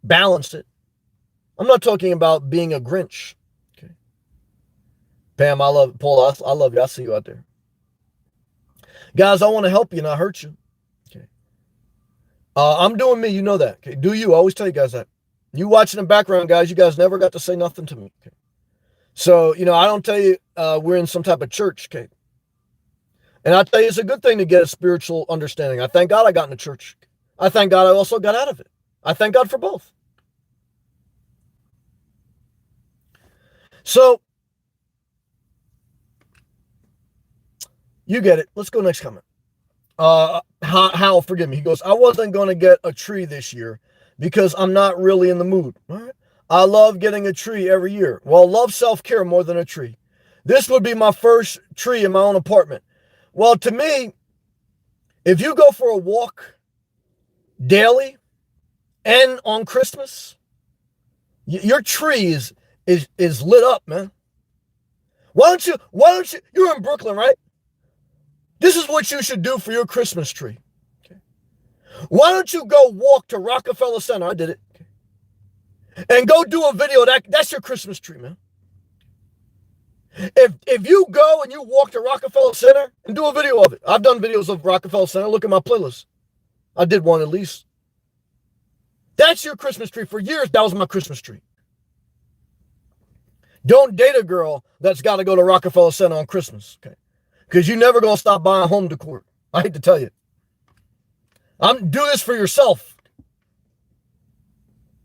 balance it. I'm not talking about being a Grinch. Okay. Pam, I love Paul. I love you. I see you out there. Guys, I want to help you, not hurt you. Okay. I'm doing me. You know that. Okay. Do you? I always tell you guys that. You watching in the background, guys, you guys never got to say nothing to me. Okay. So, I don't tell you we're in some type of church. Okay. And I tell you, it's a good thing to get a spiritual understanding. I thank God I got in the church. I thank God I also got out of it. I thank God for both. So, you get it. Let's go next comment. Hal, forgive me. He goes, I wasn't going to get a tree this year because I'm not really in the mood. All right. I love getting a tree every year. Well, love self-care more than a tree. This would be my first tree in my own apartment. Well, to me, if you go for a walk daily and on Christmas, your tree is lit up, man. Why don't you, you're in Brooklyn, right? This is what you should do for your Christmas tree. Okay. Why don't you go walk to Rockefeller Center? I did it. Okay. And go do a video. That's your Christmas tree, man. If you go and you walk to Rockefeller Center and do a video of it. I've done videos of Rockefeller Center. Look at my playlist. I did one at least. That's your Christmas tree. For years, that was my Christmas tree. Don't date a girl that's got to go to Rockefeller Center on Christmas, okay? Because you're never going to stop buying home decor. I hate to tell you. Do this for yourself.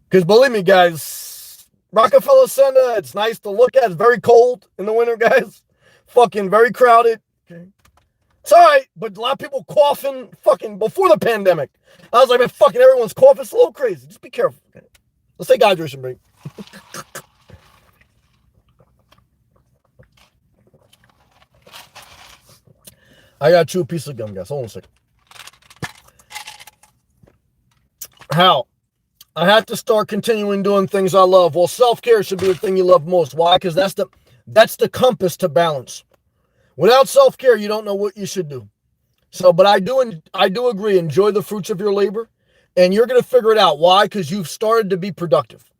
Because believe me, guys, Rockefeller Center, it's nice to look at. It's very cold in the winter, guys. Fucking very crowded. Okay. It's all right, but a lot of people coughing fucking before the pandemic. I was like, man, fucking everyone's coughing. It's a little crazy. Just be careful. Okay. Let's take a hydration break. I got to chew a piece of gum, guys. Hold on a second. How? I have to start continuing doing things I love. Well, self-care should be the thing you love most. Why? Because that's the compass to balance. Without self-care, you don't know what you should do. So, but I do agree. Enjoy the fruits of your labor, and you're going to figure it out. Why? Because you've started to be productive.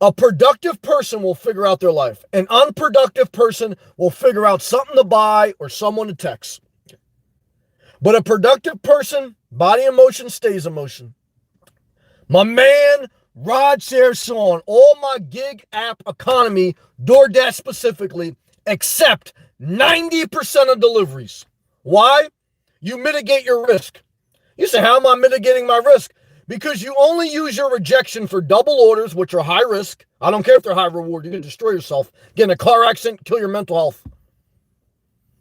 A productive person will figure out their life. An unproductive person will figure out something to buy or someone to text. But a productive person, body in motion stays in motion. My man, Rod shares on all my gig app economy, DoorDash specifically, except 90% of deliveries. Why? You mitigate your risk. You say, how am I mitigating my risk? Because you only use your rejection for double orders, which are high risk. I don't care if they're high reward. You can destroy yourself. Get in a car accident, kill your mental health.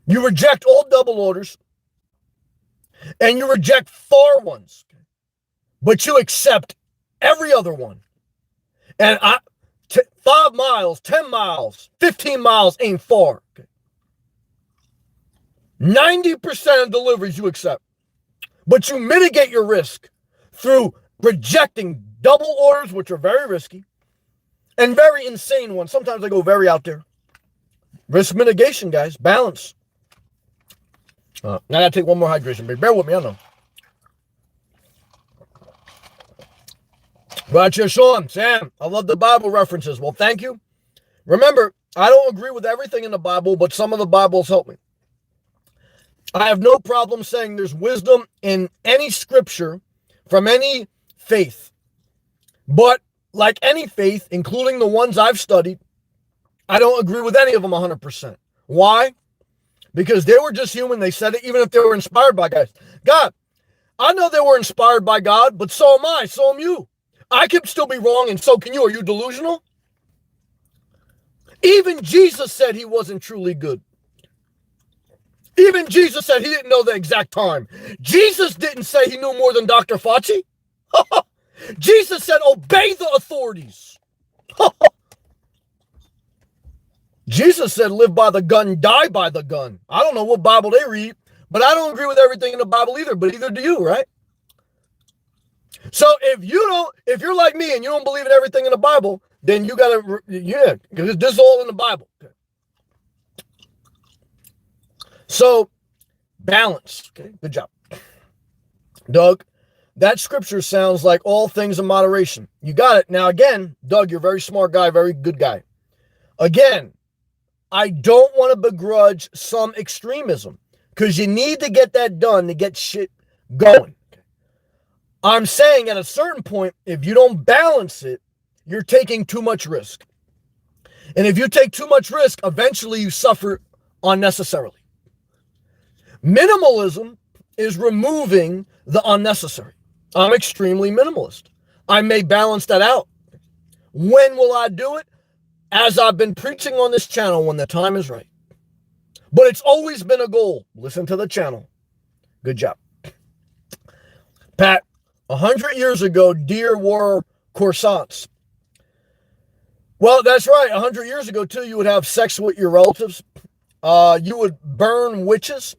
You reject all double orders. And you reject far ones. But you accept every other one. And 5 miles, 10 miles, 15 miles ain't far. 90% of deliveries you accept. But you mitigate your risk through rejecting double orders, which are very risky, and very insane ones. Sometimes they go very out there. Risk mitigation, guys. Balance. I gotta take one more hydration break. Bear with me, I know. Gotcha, Sean. Sam, I love the Bible references. Well, thank you. Remember, I don't agree with everything in the Bible, but some of the Bibles help me. I have no problem saying there's wisdom in any scripture from any faith. But like any faith, including the ones I've studied, I don't agree with any of them 100%. Why? Because they were just human. They said it even if they were inspired by God. I know they were inspired by God, but so am I. So am you. I can still be wrong, and so can you. Are you delusional? Even Jesus said he wasn't truly good. Even Jesus said he didn't know the exact time. Jesus didn't say he knew more than Dr. Fauci. Jesus said, obey the authorities. Jesus said, live by the gun, die by the gun. I don't know what Bible they read, but I don't agree with everything in the Bible either, but either do you, right? So if you're like me and you don't believe in everything in the Bible, then you gotta, because this is all in the Bible. So balance. Okay, good job. Doug, that scripture sounds like all things in moderation. You got it. Now again, Doug, you're a very smart guy, very good guy. Again, I don't want to begrudge some extremism because you need to get that done to get shit going. I'm saying at a certain point, if you don't balance it, you're taking too much risk. And if you take too much risk, eventually you suffer unnecessarily. Minimalism is removing the unnecessary. I'm extremely minimalist. I may balance that out. When will I do it? As I've been preaching on this channel when the time is right. But it's always been a goal. Listen to the channel. Good job. Pat, 100 years ago, deer wore corsets. Well, that's right. 100 years ago, too, you would have sex with your relatives. You would burn witches.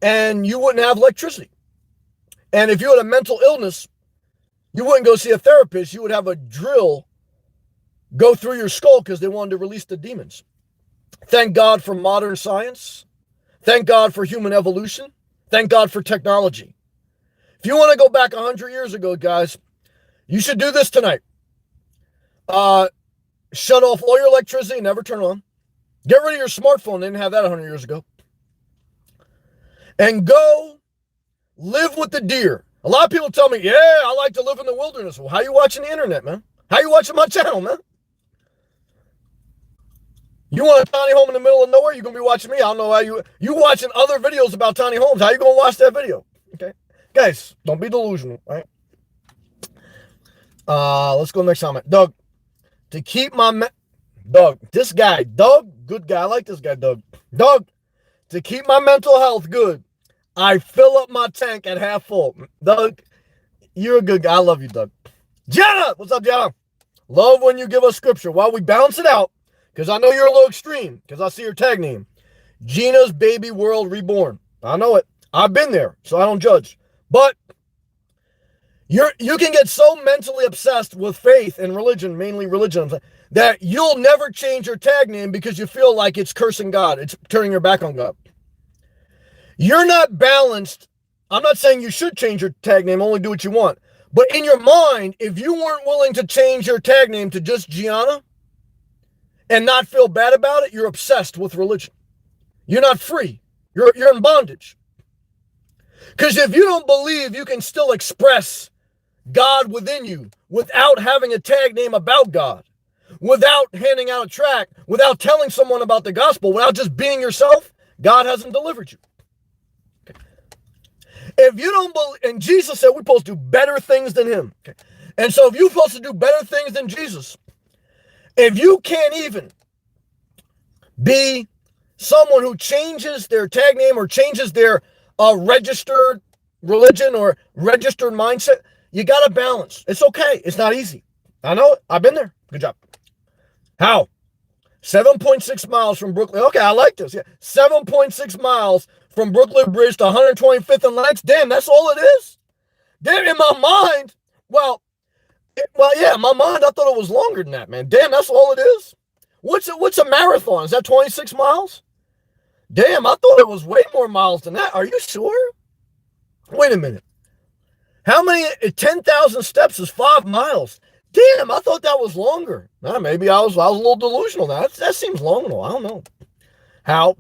And you wouldn't have electricity. And if you had a mental illness, you wouldn't go see a therapist. You would have a drill go through your skull because they wanted to release the demons. Thank God for modern science. Thank God for human evolution. Thank God for technology. If you want to go back 100 years ago, guys, you should do this tonight. Shut off all your electricity, never turn on. Get rid of your smartphone. They didn't have that 100 years ago. And go live with the deer. A lot of people tell me, yeah, I like to live in the wilderness. Well, how you watching the internet, man? How you watching my channel, man? You want a tiny home in the middle of nowhere? You're going to be watching me. I don't know how you watching other videos about tiny homes. How you going to watch that video? Okay. Guys, don't be delusional, right? Let's go next comment. Doug, to keep my... Doug, this guy. Doug, good guy. I like this guy, Doug. Doug, to keep my mental health good, I fill up my tank at half full. Doug, you're a good guy. I love you, Doug. Jenna, what's up, Jenna? Love when you give us scripture. While we balance it out, because I know you're a little extreme, because I see your tag name. Gina's Baby World Reborn. I know it. I've been there, so I don't judge. But you can get so mentally obsessed with faith and religion, mainly religion, that you'll never change your tag name because you feel like it's cursing God. It's turning your back on God. You're not balanced. I'm not saying you should change your tag name, only do what you want. But in your mind, if you weren't willing to change your tag name to just Gianna and not feel bad about it, you're obsessed with religion. You're not free. You're in bondage. Because if you don't believe you can still express God within you without having a tag name about God, without handing out a tract, without telling someone about the gospel, without just being yourself, God hasn't delivered you. Okay. If you don't believe, and Jesus said we're supposed to do better things than him. Okay. And so if you're supposed to do better things than Jesus, if you can't even be someone who changes their tag name or changes their registered religion or registered mindset, you got to balance. It's okay. It's not easy. I know it. I've been there. Good job. How? 7.6 miles from Brooklyn. Okay, I like this. Yeah, 7.6 miles from Brooklyn Bridge to 125th and Lennox. Damn, that's all it is? Damn, in my mind, yeah, in my mind, I thought it was longer than that, man. Damn, that's all it is? What's a marathon? Is that 26 miles? Damn, I thought it was way more miles than that. Are you sure? Wait a minute. How many? 10,000 steps is 5 miles. Damn, I thought that was longer. Maybe I was a little delusional now. That seems long. I don't know. How?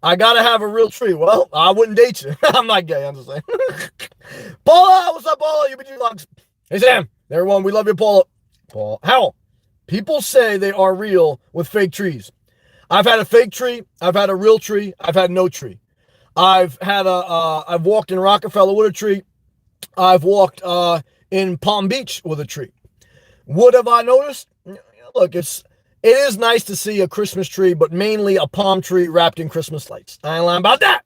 I gotta have a real tree. Well, I wouldn't date you. I'm not gay. I'm just saying. Paula, what's up, Paula? You vlogs. Hey, Sam. Everyone, we love you, Paula. Paul, how? People say they are real with fake trees. I've had a fake tree. I've had a real tree. I've had no tree. I've walked in Rockefeller with a tree. I've walked in Palm Beach with a tree. What have I noticed? Look, it is nice to see a Christmas tree, but mainly a palm tree wrapped in Christmas lights. I ain't lying about that.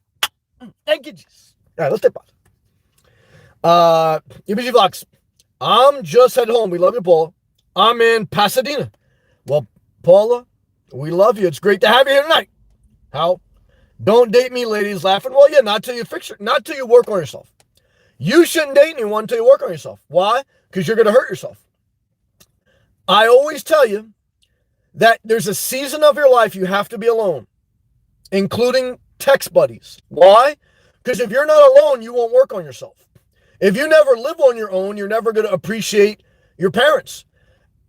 Thank you, Jesus. All right, let's take pause. UBG Vlogs. I'm just at home. We love you, Paula. I'm in Pasadena. Well, Paula, we love you. It's great to have you here tonight. How? Don't date me, ladies laughing. Well, yeah, not till you work on yourself. You shouldn't date anyone until you work on yourself. Why? Because you're going to hurt yourself. I always tell you that there's a season of your life you have to be alone, including text buddies. Why? Because if you're not alone, you won't work on yourself. If you never live on your own, you're never going to appreciate your parents.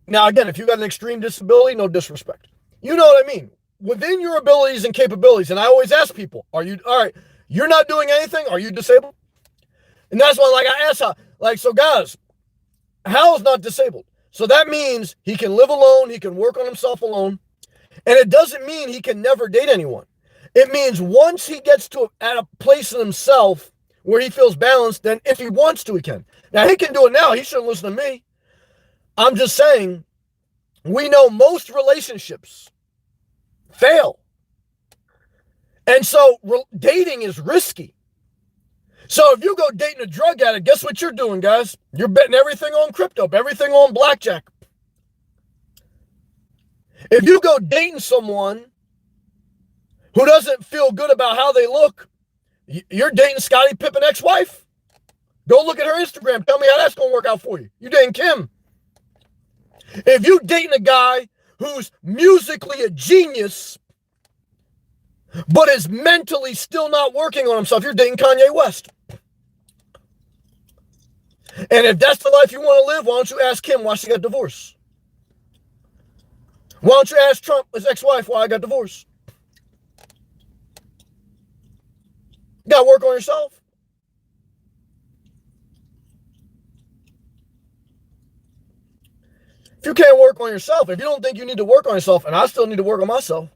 Now, again, if you got an extreme disability, no disrespect. You know what I mean? Within your abilities and capabilities, and I always ask people, all right, you're not doing anything? Are you disabled? And that's why, I ask so guys, Hal's not disabled. So that means he can live alone, he can work on himself alone, and it doesn't mean he can never date anyone. It means once he gets at a place in himself where he feels balanced, then if he wants to, he can. Now, he can do it now. He shouldn't listen to me. I'm just saying, we know most relationships fail. And so dating is risky. So if you go dating a drug addict, guess what you're doing, guys? You're betting everything on crypto, everything on blackjack. If you go dating someone who doesn't feel good about how they look, you're dating Scottie Pippen ex-wife. Go look at her Instagram. Tell me how that's going to work out for you. You're dating Kim. If you're dating a guy who's musically a genius, but is mentally still not working on himself, you're dating Kanye West. And if that's the life you want to live, why don't you ask Kim why she got divorced? Why don't you ask Trump, his ex-wife, why I got divorced? You got to work on yourself. If you can't work on yourself, if you don't think you need to work on yourself, and I still need to work on myself,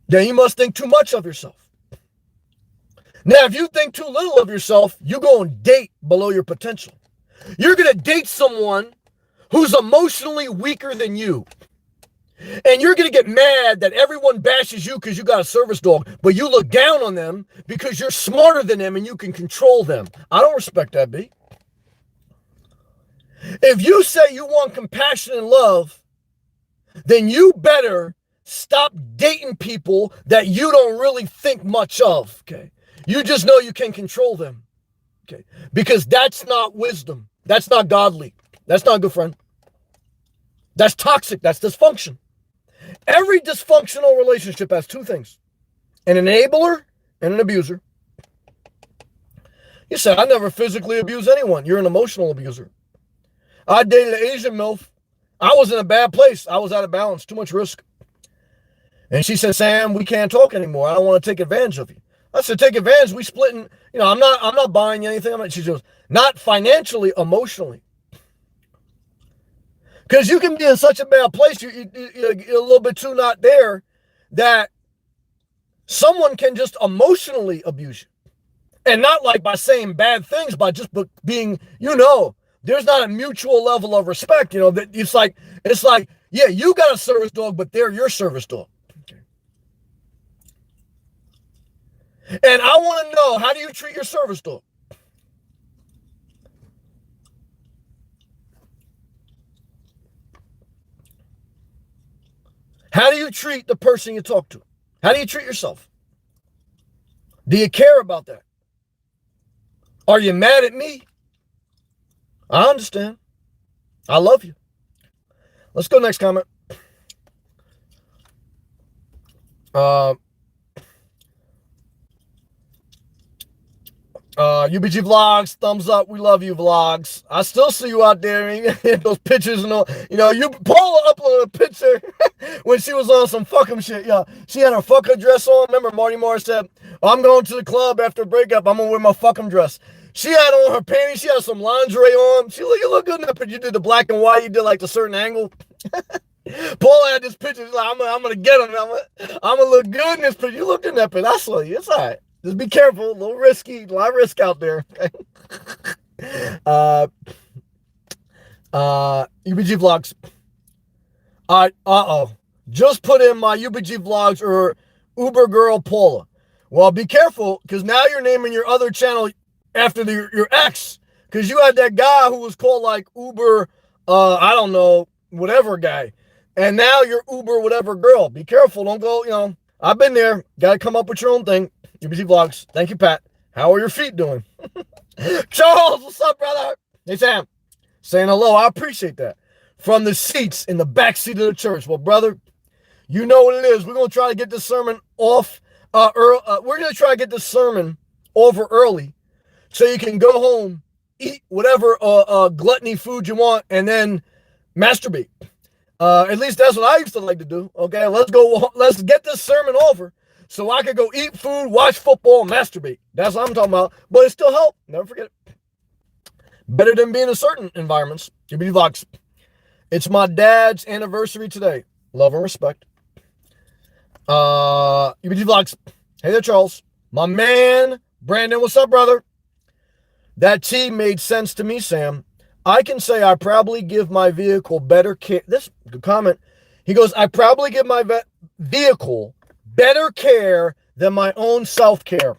then you must think too much of yourself. Now, if you think too little of yourself, you go and date below your potential. You're going to date someone who's emotionally weaker than you. And you're going to get mad that everyone bashes you because you got a service dog, but you look down on them because you're smarter than them and you can control them. I don't respect that, B. If you say you want compassion and love, then you better stop dating people that you don't really think much of, okay? You just know you can control them, okay? Because that's not wisdom. That's not godly. That's not a good friend. That's toxic. That's dysfunction. Every dysfunctional relationship has two things: an enabler and an abuser. You said, I never physically abuse anyone. You're an emotional abuser. I dated an Asian MILF. I was in a bad place. I was out of balance, too much risk. And she said, Sam, we can't talk anymore. I don't want to take advantage of you. I said, take advantage. We splitting. I'm not buying you anything. She goes, not financially, emotionally. Because you can be in such a bad place, you're a little bit too not there, that someone can just emotionally abuse you. And not like by saying bad things, by just being, there's not a mutual level of respect. That it's like, yeah, you got a service dog, but they're your service dog. Okay. And I want to know, how do you treat your service dog? How do you treat the person you talk to? How do you treat yourself? Do you care about that? Are you mad at me? I understand. I love you. Let's go next comment. UBG Vlogs, thumbs up. We love you, Vlogs. I still see you out there in those pictures and all. You know, Paula uploaded a picture when she was on some fuckum shit. Yeah, she had her fuckum dress on. Remember, Marty Moore said, I'm going to the club after a breakup. I'm going to wear my fuckum dress. She had on her panties. She had some lingerie on. You look good in that picture. You did the black and white. You did like the certain angle. Paula had this picture. She's like, I'm going to get him. I'm going to look good in this picture. You look in that picture. I saw you. It's all right. Just be careful. A little risky. A lot of risk out there. UBG Vlogs. Just put in my UBG Vlogs or Uber Girl Paula. Well, be careful, because now you're naming your other channel after your ex. Because you had that guy who was called like Uber, I don't know, whatever guy. And now you're Uber whatever girl. Be careful. Don't go, I've been there. Got to come up with your own thing. UBG Vlogs. Thank you, Pat. How are your feet doing? Charles, what's up, brother? Hey, Sam. Saying hello. I appreciate that. From the seats in the back seat of the church. Well, brother, you know what it is. We're going to try to get this sermon off. We're going to try to get this sermon over early so you can go home, eat whatever gluttony food you want, and then masturbate. At least that's what I used to like to do. Okay, let's get this sermon over so I could go eat food, watch football, and masturbate. That's what I'm talking about. But it still helps. Never forget it. Better than being in certain environments. UBG Vlogs. It's my dad's anniversary today. Love and respect. UBG Vlogs. Hey there, Charles. My man, Brandon. What's up, brother? That T made sense to me, Sam. I can say I probably give my vehicle better care. This good comment. He goes, I probably give my vehicle better care than my own self-care.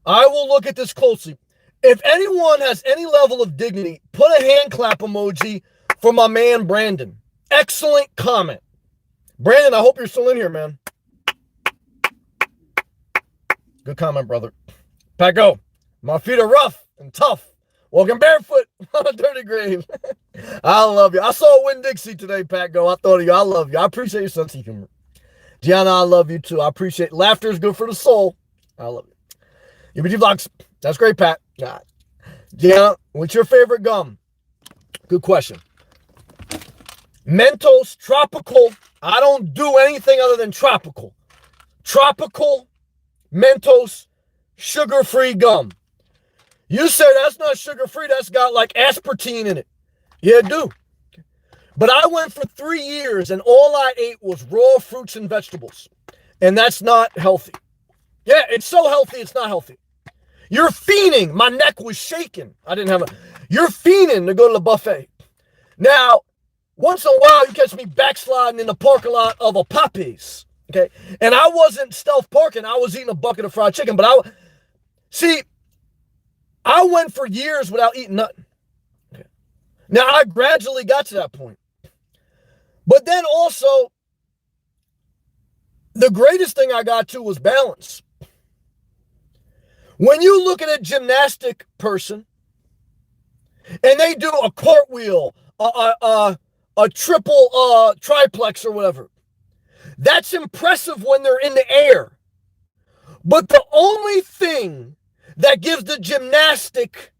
I will look at this closely. If anyone has any level of dignity, put a hand clap emoji for my man, Brandon. Excellent comment. Brandon, I hope you're still in here, man. Good comment, brother. Pat, go. My feet are rough and tough. Walking barefoot on a dirty grave. I love you. I saw Winn-Dixie today, Pat. Go. I thought of you. I love you. I appreciate your sense of humor. Gianna, I love you too. I appreciate laughter is good for the soul. I love you. UBG Vlogs. That's great, Pat. Nah. Gianna, what's your favorite gum? Good question. Mentos, tropical. I don't do anything other than tropical. Tropical, Mentos, sugar-free gum. You say that's not sugar-free, that's got like aspartame in it. Yeah, it do. But I went for 3 years and all I ate was raw fruits and vegetables. And that's not healthy. Yeah, it's so healthy, it's not healthy. You're fiending. My neck was shaking. You're fiending to go to the buffet. Now, once in a while, you catch me backsliding in the parking lot of a Popeyes. Okay? And I wasn't stealth parking. I was eating a bucket of fried chicken. But I went for years without eating nothing. Okay. Now, I gradually got to that point. But then also, the greatest thing I got to was balance. When you look at a gymnastic person and they do a cartwheel, a triple triplex or whatever, that's impressive when they're in the air. But the only thing that gives the gymnastic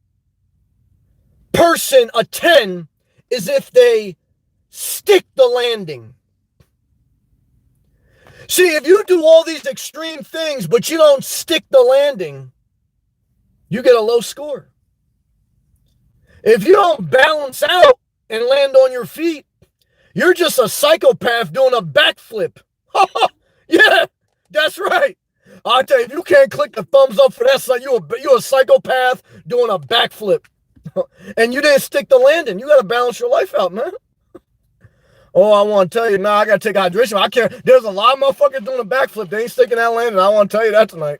person a 10 is if they stick the landing. See, if you do all these extreme things, but you don't stick the landing, you get a low score. If you don't balance out and land on your feet, you're just a psychopath doing a backflip. Yeah, that's right. I'll tell you, if you can't click the thumbs up for that, so you're a psychopath doing a backflip. And you didn't stick the landing. You got to balance your life out, man. Oh, I want to tell you, I got to take hydration. I can't. There's a lot of motherfuckers doing a backflip. They ain't sticking that landing. I want to tell you that tonight.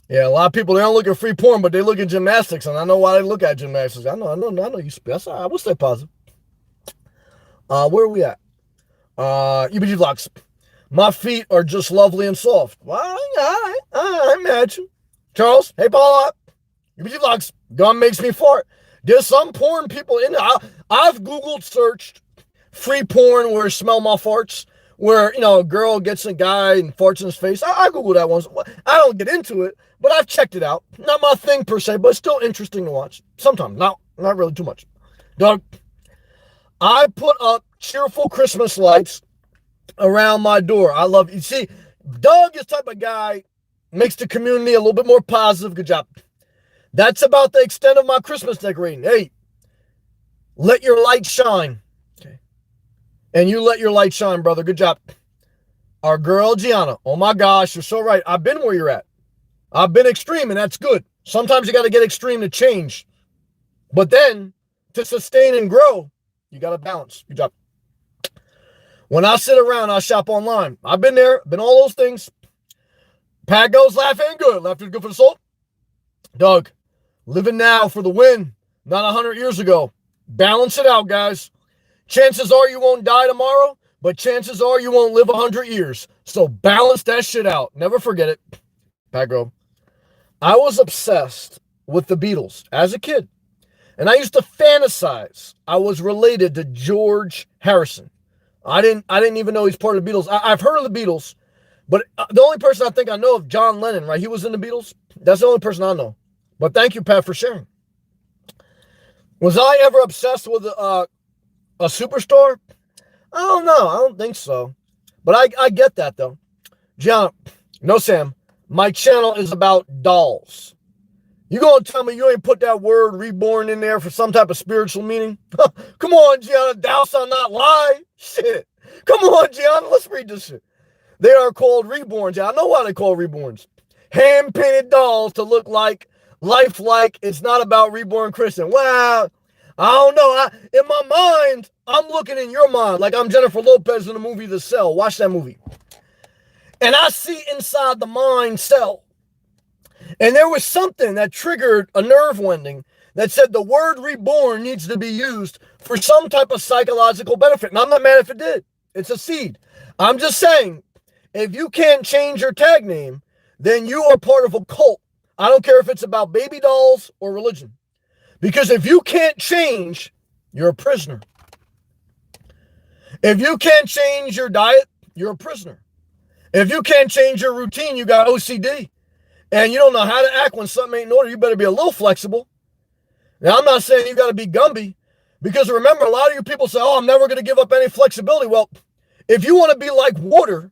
Yeah, a lot of people, they don't look at free porn, but they look at gymnastics, and I know why they look at gymnastics. I know you. That's all right. I will stay positive. Where are we at? UBG Vlogs. My feet are just lovely and soft. Well, I imagine. Charles, hey, Paula. UBG Vlogs. Gum makes me fart. There's some porn people in there. I've Googled searched free porn where smell my farts. where, a girl gets a guy and farts in his face. I Google that once. I don't get into it, but I've checked it out. Not my thing per se, but it's still interesting to watch. Sometimes, not really too much. Doug, I put up cheerful Christmas lights around my door. I love, you see, Doug is the type of guy, makes the community a little bit more positive. Good job. That's about the extent of my Christmas decorating. Hey, let your light shine. Okay. And you let your light shine, brother. Good job. Our girl, Gianna. Oh my gosh, you're so right. I've been where you're at. I've been extreme, and that's good. Sometimes you got to get extreme to change. But then, to sustain and grow, you got to balance. Good job. When I sit around, I shop online. I've been there, been all those things. Pat goes, laugh ain't good. Laughter is good for the soul. Doug, living now for the win, not 100 years ago. Balance it out, guys. Chances are you won't die tomorrow, but chances are you won't live 100 years. So balance that shit out. Never forget it. Pat go. I was obsessed with the Beatles as a kid. And I used to fantasize I was related to George Harrison. I didn't even know he's part of the Beatles. I've heard of the Beatles, but the only person I think I know of, John Lennon, right? He was in the Beatles. That's the only person I know. But thank you, Pat, for sharing. Was I ever obsessed with a superstar? I don't know. I don't think so. But I get that, though. John, no, Sam. My channel is about dolls. You gonna tell me you ain't put that word reborn in there for some type of spiritual meaning? Come on, Gianna, thou shalt not lie. Shit. Come on, Gianna, let's read this shit. They are called reborns. I know why they're called reborns. Hand-painted dolls to look like, lifelike. It's not about reborn Christian. Wow. I don't know. In my mind, I'm looking in your mind like I'm Jennifer Lopez in the movie The Cell. Watch that movie. And I see inside the mind cell. And there was something that triggered a nerve ending that said the word reborn needs to be used for some type of psychological benefit. And I'm not mad if it did. It's a seed. I'm just saying, if you can't change your tag name, then you are part of a cult. I don't care if it's about baby dolls or religion. Because if you can't change, you're a prisoner. If you can't change your diet, you're a prisoner. If you can't change your routine, you got OCD. And you don't know how to act when something ain't in order, you better be a little flexible. Now, I'm not saying you got to be Gumby, because remember, a lot of you people say, oh, I'm never going to give up any flexibility. Well, if you want to be like water,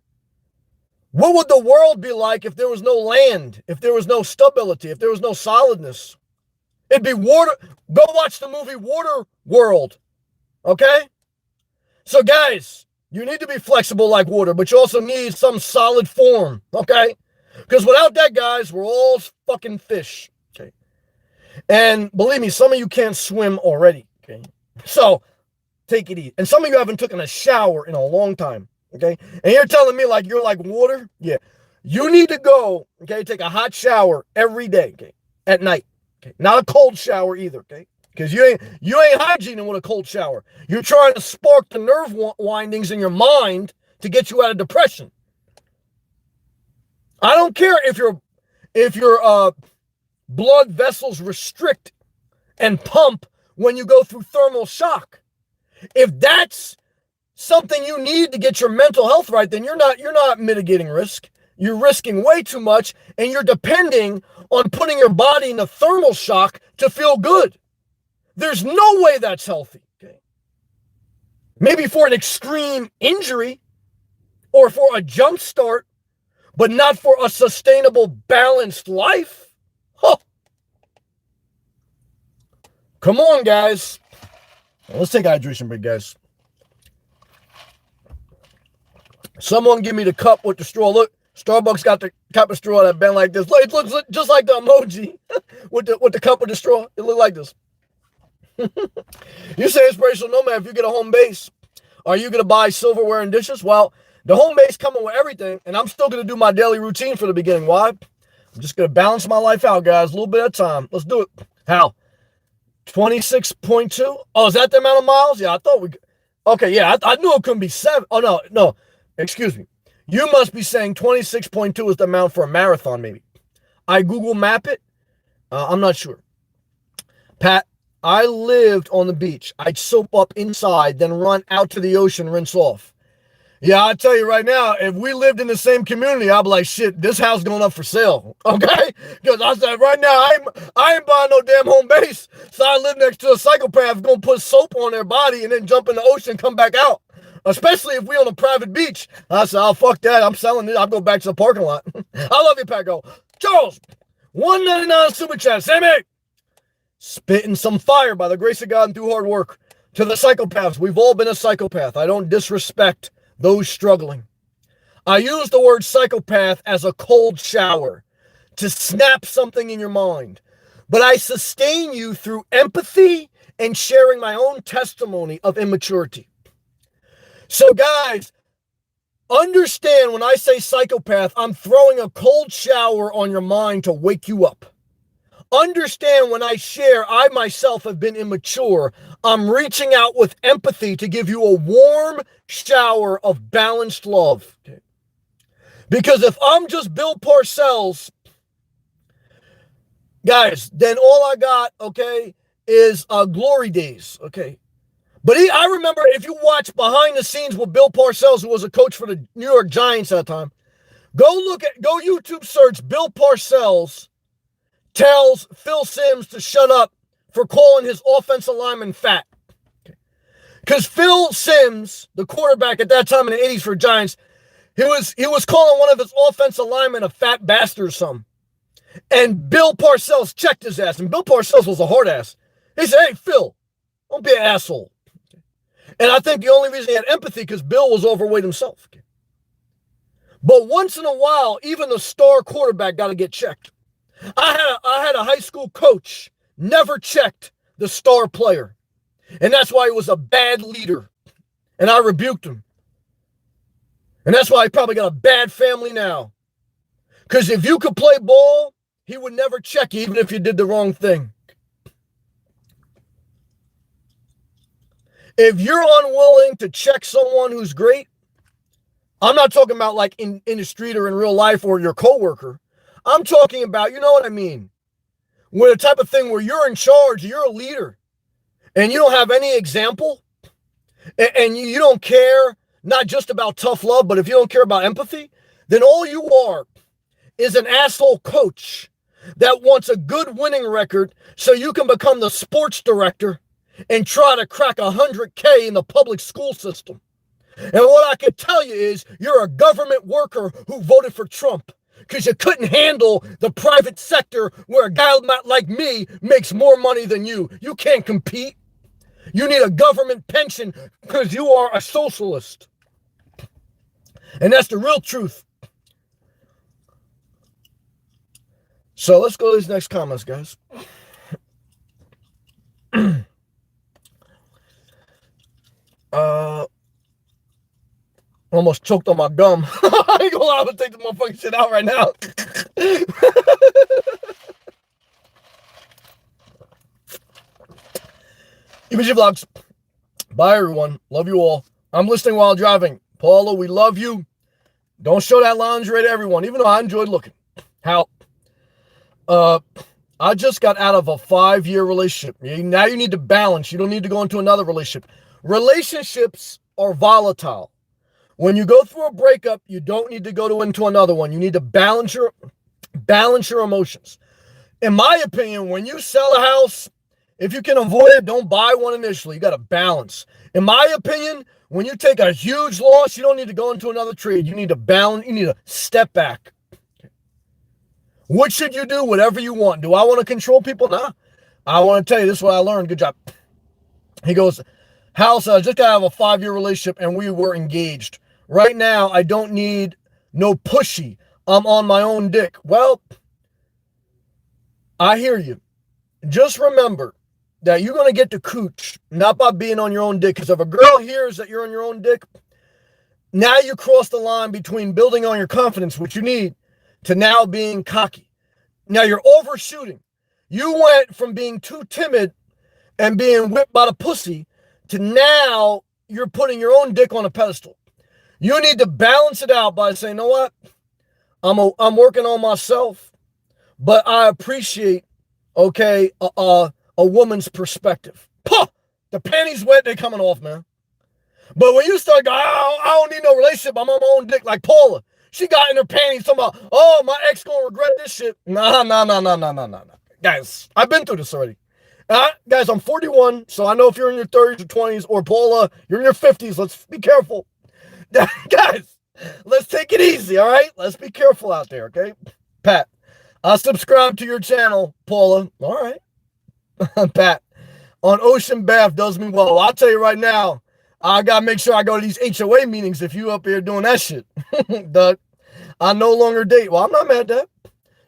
what would the world be like if there was no land, if there was no stability, if there was no solidness? It'd be water. Go watch the movie Water World, okay? So, guys, you need to be flexible like water, but you also need some solid form, okay? Because without that, guys, we're all fucking fish. Okay. And believe me, some of you can't swim already. Okay. So take it easy. And some of you haven't taken a shower in a long time. Okay. And you're telling me like you're like water? Yeah. You need to go, okay, take a hot shower every day, okay, at night. Okay. Not a cold shower either, okay? Because you ain't hygiening with a cold shower. You're trying to spark the nerve windings in your mind to get you out of depression. I don't care if your blood vessels restrict and pump when you go through thermal shock. If that's something you need to get your mental health right, then you're not mitigating risk. You're risking way too much, and you're depending on putting your body in a thermal shock to feel good. There's no way that's healthy. Okay? Maybe for an extreme injury or for a jump start, but not for a sustainable, balanced life. Huh. Come on, guys. Let's take a hydration break, guys. Someone give me the cup with the straw. Look, Starbucks got the cup of straw that bent like this. Look, it looks just like the emoji with the cup with the straw. It looked like this. You say inspirational nomad, if you get a home base, are you going to buy silverware and dishes? Well, the home base coming with everything, and I'm still going to do my daily routine for the beginning. Why? I'm just going to balance my life out, guys, a little bit at a time. Let's do it. How? 26.2? Oh, is that the amount of miles? Yeah, I thought we... Okay, yeah, I knew it couldn't be 7. Oh, no. Excuse me. You must be saying 26.2 is the amount for a marathon, maybe. I Google map it. I'm not sure. Pat, I lived on the beach. I'd soap up inside, then run out to the ocean, rinse off. Yeah, I'll tell you right now, if we lived in the same community, I'd be like, shit, this house going up for sale. Okay? Because I said, right now, I ain't buying no damn home base. So I live next to a psychopath going to put soap on their body and then jump in the ocean and come back out. Especially if we on a private beach. I said, oh, fuck that. I'm selling it. I'll go back to the parking lot. I love you, Paco. Charles, 199 super chat. Sammy, spitting some fire by the grace of God and through hard work. To the psychopaths, we've all been a psychopath. I don't disrespect those struggling. I use the word psychopath as a cold shower to snap something in your mind. But I sustain you through empathy and sharing my own testimony of immaturity. So guys, understand when I say psychopath, I'm throwing a cold shower on your mind to wake you up. Understand when I share I myself have been immature, I'm reaching out with empathy to give you a warm shower of balanced love. Because if I'm just Bill Parcells, guys, then all I got, okay, is glory days, okay? But I remember if you watch behind the scenes with Bill Parcells, who was a coach for the New York Giants at the time, go YouTube search Bill Parcells tells Phil Simms to shut up for calling his offensive lineman fat. Because Phil Simms, the quarterback at that time in the 80s for Giants, he was calling one of his offensive linemen a fat bastard or something. And Bill Parcells checked his ass, and Bill Parcells was a hard ass. He said, hey, Phil, don't be an asshole. And I think the only reason he had empathy because Bill was overweight himself. But once in a while, even the star quarterback got to get checked. I had a high school coach never checked the star player. And that's why he was a bad leader. And I rebuked him. And that's why he probably got a bad family now. Because if you could play ball, he would never check you even if you did the wrong thing. If you're unwilling to check someone who's great, I'm not talking about like in the street or in real life or your coworker. I'm talking about, you know what I mean? With a type of thing where you're in charge, you're a leader, and you don't have any example, and you don't care, not just about tough love, but if you don't care about empathy, then all you are is an asshole coach that wants a good winning record so you can become the sports director and try to crack 100K in the public school system. And what I can tell you is you're a government worker who voted for Trump because you couldn't handle the private sector where a guy like me makes more money than you. You can't compete. You need a government pension because you are a socialist. And that's the real truth. So let's go to these next comments, guys. Almost choked on my gum. I ain't gonna lie, I'm gonna take the motherfucking shit out right now. EBG Vlogs. Bye, everyone. Love you all. I'm listening while driving. Paula, we love you. Don't show that lingerie to everyone, even though I enjoyed looking. How? I just got out of a 5-year relationship. Now you need to balance. You don't need to go into another relationship. Relationships are volatile. When you go through a breakup, you don't need to go into another one. You need to balance your emotions. In my opinion, when you sell a house, if you can avoid it, don't buy one initially. You got to balance. In my opinion, when you take a huge loss, you don't need to go into another trade. You need to balance. You need to step back. What should you do? Whatever you want. Do I want to control people? Nah. I want to tell you, this is what I learned. Good job. He goes, House, I just got out of a 5-year relationship and we were engaged. Right now, I don't need no pushy. I'm on my own dick. Well, I hear you. Just remember that you're going to get the cooch, not by being on your own dick. Because if a girl hears that you're on your own dick, now you cross the line between building on your confidence, which you need, to now being cocky. Now you're overshooting. You went from being too timid and being whipped by the pussy to now you're putting your own dick on a pedestal. You need to balance it out by saying, you know what? I'm working on myself, but I appreciate, okay, a woman's perspective. Puh! The panties wet, they coming off, man. But when you start going, I don't need no relationship, I'm on my own dick, like Paula. She got in her panties talking about, oh, my ex gonna regret this shit. Nah. Guys, I've been through this already. Guys, I'm 41, so I know if you're in your 30s or 20s, or Paula, you're in your 50s, let's be careful. Guys, let's take it easy, all right? Let's be careful out there, okay? Pat, I'll subscribe to your channel, Paula. All right. Pat, on ocean bath does me well. I'll tell you right now, I got to make sure I go to these HOA meetings if you up here doing that shit. Doug, I no longer date. Well, I'm not mad at that.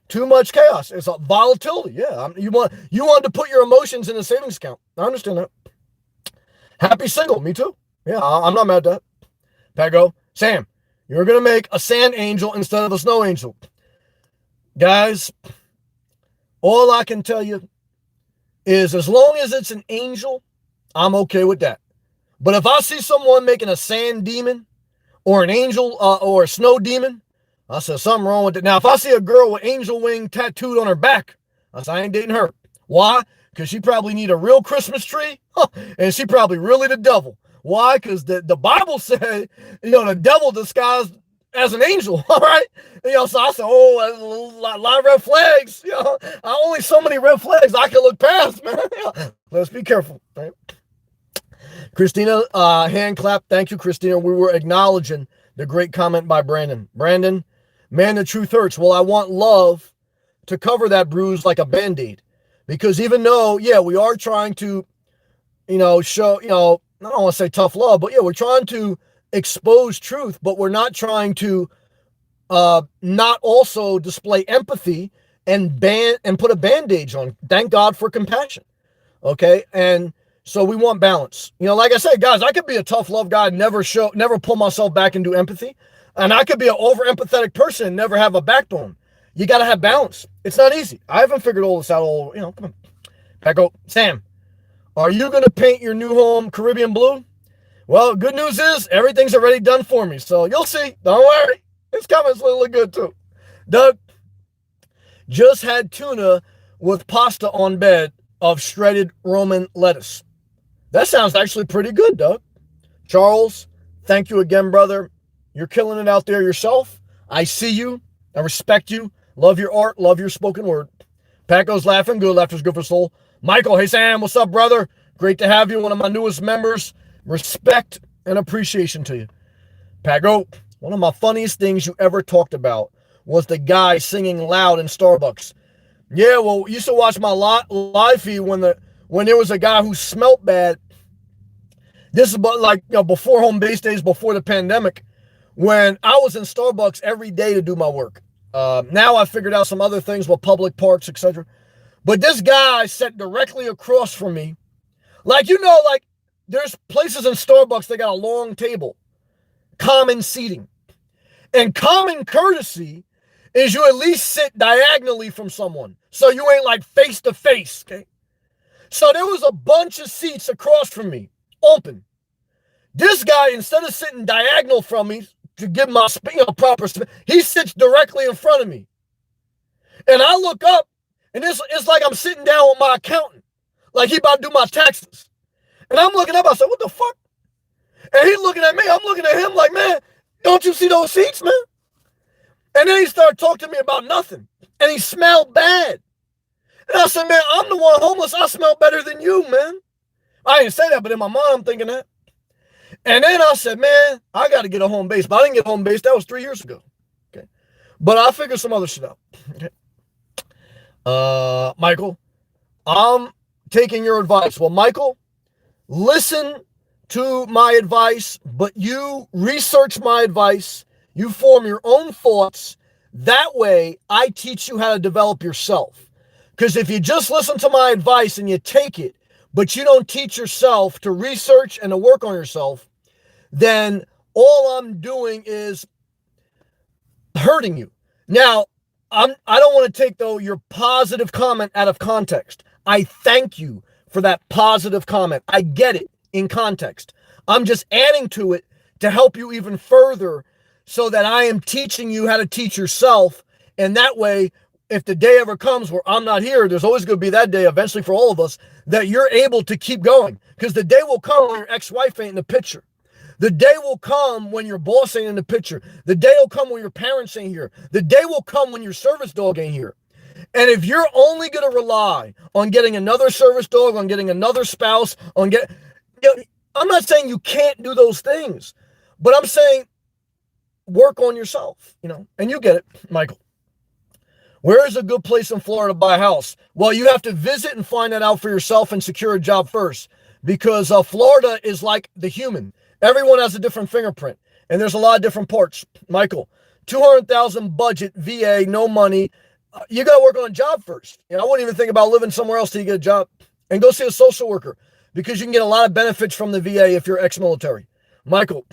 Too much chaos. It's a volatility. Yeah, you wanted to put your emotions in a savings account. I understand that. Happy single. Me too. Yeah, I'm not mad at that. Pago, Sam, you're going to make a sand angel instead of a snow angel. Guys, all I can tell you is as long as it's an angel, I'm okay with that. But if I see someone making a sand demon or an angel or a snow demon, I said something wrong with it. Now, if I see a girl with angel wing tattooed on her back, I said I ain't dating her. Why? Because she probably need a real Christmas tree, and she probably really the devil. Why? Because the Bible said, the devil disguised as an angel, all right? So I said, a lot of red flags. Only so many red flags I can look past, man. Let's be careful, right? Christina, hand clap. Thank you, Christina. We were acknowledging the great comment by Brandon. Brandon, man, the truth hurts. Well, I want love to cover that bruise like a Band-Aid. Because even though, we are trying to, show, I don't want to say tough love, but we're trying to expose truth, but we're not trying to not also display empathy and put a bandage on. Thank God for compassion. Okay. And so we want balance. Like I said, guys, I could be a tough love guy, never pull myself back and do empathy. And I could be an over empathetic person and never have a backbone. You got to have balance. It's not easy. I haven't figured all this out. Come on. Back up. Sam, are you going to paint your new home Caribbean blue? Well, good news is everything's already done for me. So you'll see. Don't worry. It's coming. It's looking good too. Doug, just had tuna with pasta on bed of shredded Roman lettuce. That sounds actually pretty good, Doug. Charles, thank you again, brother. You're killing it out there yourself. I see you. I respect you. Love your art. Love your spoken word. Paco's laughing. Good. Laughter's good for soul. Michael, hey, Sam, what's up, brother? Great to have you. One of my newest members. Respect and appreciation to you. Paco, one of my funniest things you ever talked about was the guy singing loud in Starbucks. Yeah, well, you used to watch my live feed when there was a guy who smelt bad. This is before home base days, before the pandemic, when I was in Starbucks every day to do my work. Now I figured out some other things with public parks, etc. But this guy sat directly across from me. There's places in Starbucks that got a long table, common seating. And common courtesy is you at least sit diagonally from someone. So you ain't face to face, okay? So there was a bunch of seats across from me, open. This guy, instead of sitting diagonal from me to give my proper space, he sits directly in front of me. And I look up, and it's like I'm sitting down with my accountant, like he about to do my taxes. And I'm looking up, I said, what the fuck? And he's looking at me, I'm looking at him like, man, don't you see those seats, man? And then he started talking to me about nothing. And he smelled bad. And I said, man, I'm the one homeless. I smell better than you, man. I didn't say that, but in my mind, I'm thinking that. And then I said, man, I got to get a home base. But I didn't get home base. That was 3 years ago. Okay. But I figured some other shit out. Okay. Michael, I'm taking your advice. Well, Michael, listen to my advice, but you research my advice. You form your own thoughts. That way, I teach you how to develop yourself. Because if you just listen to my advice and you take it, but you don't teach yourself to research and to work on yourself, then all I'm doing is hurting you. Now, I don't want to take, though, your positive comment out of context. I thank you for that positive comment. I get it in context. I'm just adding to it to help you even further so that I am teaching you how to teach yourself. And that way, if the day ever comes where I'm not here, there's always going to be that day eventually for all of us that you're able to keep going. Because the day will come when your ex-wife ain't in the picture. The day will come when your boss ain't in the picture. The day will come when your parents ain't here. The day will come when your service dog ain't here. And if you're only going to rely on getting another service dog, on getting another spouse, I'm not saying you can't do those things, but I'm saying work on yourself, and you get it, Michael. Where is a good place in Florida to buy a house? Well, you have to visit and find that out for yourself and secure a job first, because Florida is like the human. Everyone has a different fingerprint, and there's a lot of different parts. Michael, 200,000 budget, VA, no money. You got to work on a job first. I wouldn't even think about living somewhere else till you get a job. And go see a social worker, because you can get a lot of benefits from the VA if you're ex-military. Michael,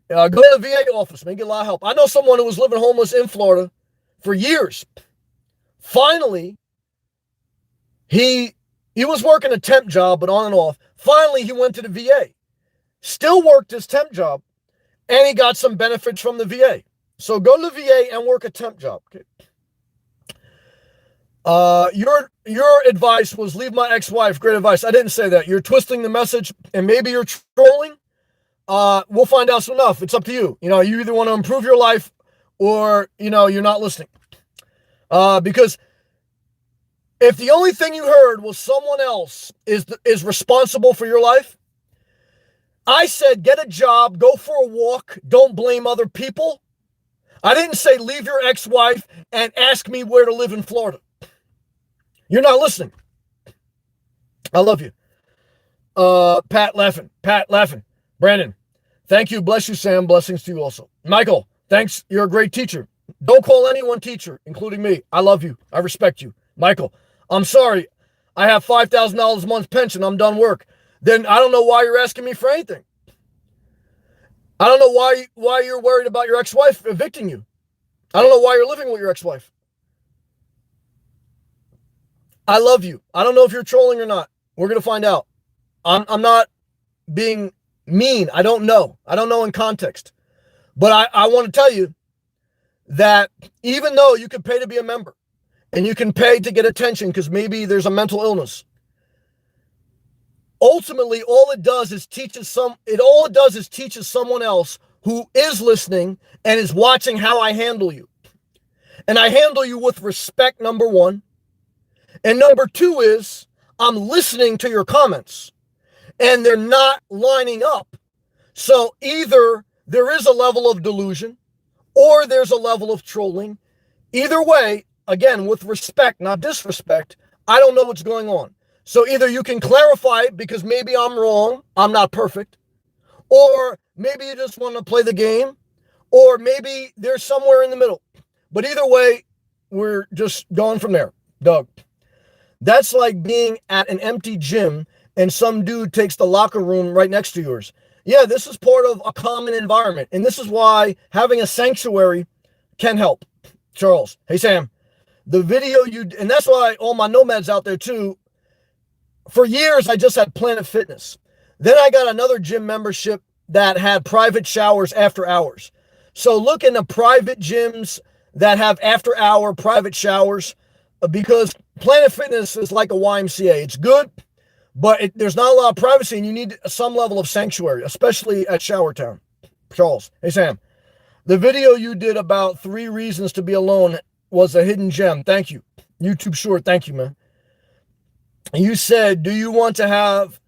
go to the VA office, man. Get a lot of help. I know someone who was living homeless in Florida for years. Finally, he was working a temp job, but on and off. Finally, he went to the VA. Still worked his temp job, and he got some benefits from the VA. So go to the VA and work a temp job. Okay. Your advice was leave my ex-wife. Great advice. I didn't say that. You're twisting the message, and maybe you're trolling. We'll find out soon enough. It's up to you. You either want to improve your life, or you're not listening. Because if the only thing you heard was someone else is responsible for your life, I said get a job, go for a walk, don't blame other people. I didn't say leave your ex-wife and ask me where to live in Florida. You're not listening. I love you. Pat laughing. Brandon, thank you. Bless you, Sam. Blessings to you also. Michael, thanks. You're a great teacher. Don't call anyone teacher, including me. I love you. I respect you. Michael, I'm sorry. I have $5,000 a month pension. I'm done work. Then I don't know why you're asking me for anything. I don't know why you're worried about your ex-wife evicting you. I don't know why you're living with your ex-wife. I love you. I don't know if you're trolling or not. We're going to find out. I'm not being mean. I don't know. I don't know in context. But I want to tell you that even though you can pay to be a member and you can pay to get attention because maybe there's a mental illness, ultimately all it does is teaches someone else who is listening and is watching how I handle you. And I handle you with respect, number one. And number two is I'm listening to your comments and they're not lining up. So either there is a level of delusion or there's a level of trolling. Either way, again, with respect, not disrespect, I don't know what's going on. So either you can clarify it because maybe I'm wrong, I'm not perfect, or maybe you just want to play the game, or maybe there's somewhere in the middle. But either way, we're just going from there. Doug, that's like being at an empty gym and some dude takes the locker room right next to yours. Yeah, this is part of a common environment. And this is why having a sanctuary can help. Charles, hey Sam, the video and that's why all my nomads out there too, for years I just had Planet Fitness. Then I got another gym membership that had private showers after hours. So look into private gyms that have after hour private showers, because Planet Fitness is like a YMCA. It's good, but there's not a lot of privacy and you need some level of sanctuary, especially at Shower Town. Charles, hey Sam, the video you did about 3 reasons to be alone was a hidden gem. Thank you. YouTube short. Thank you, man. You said, do you want to have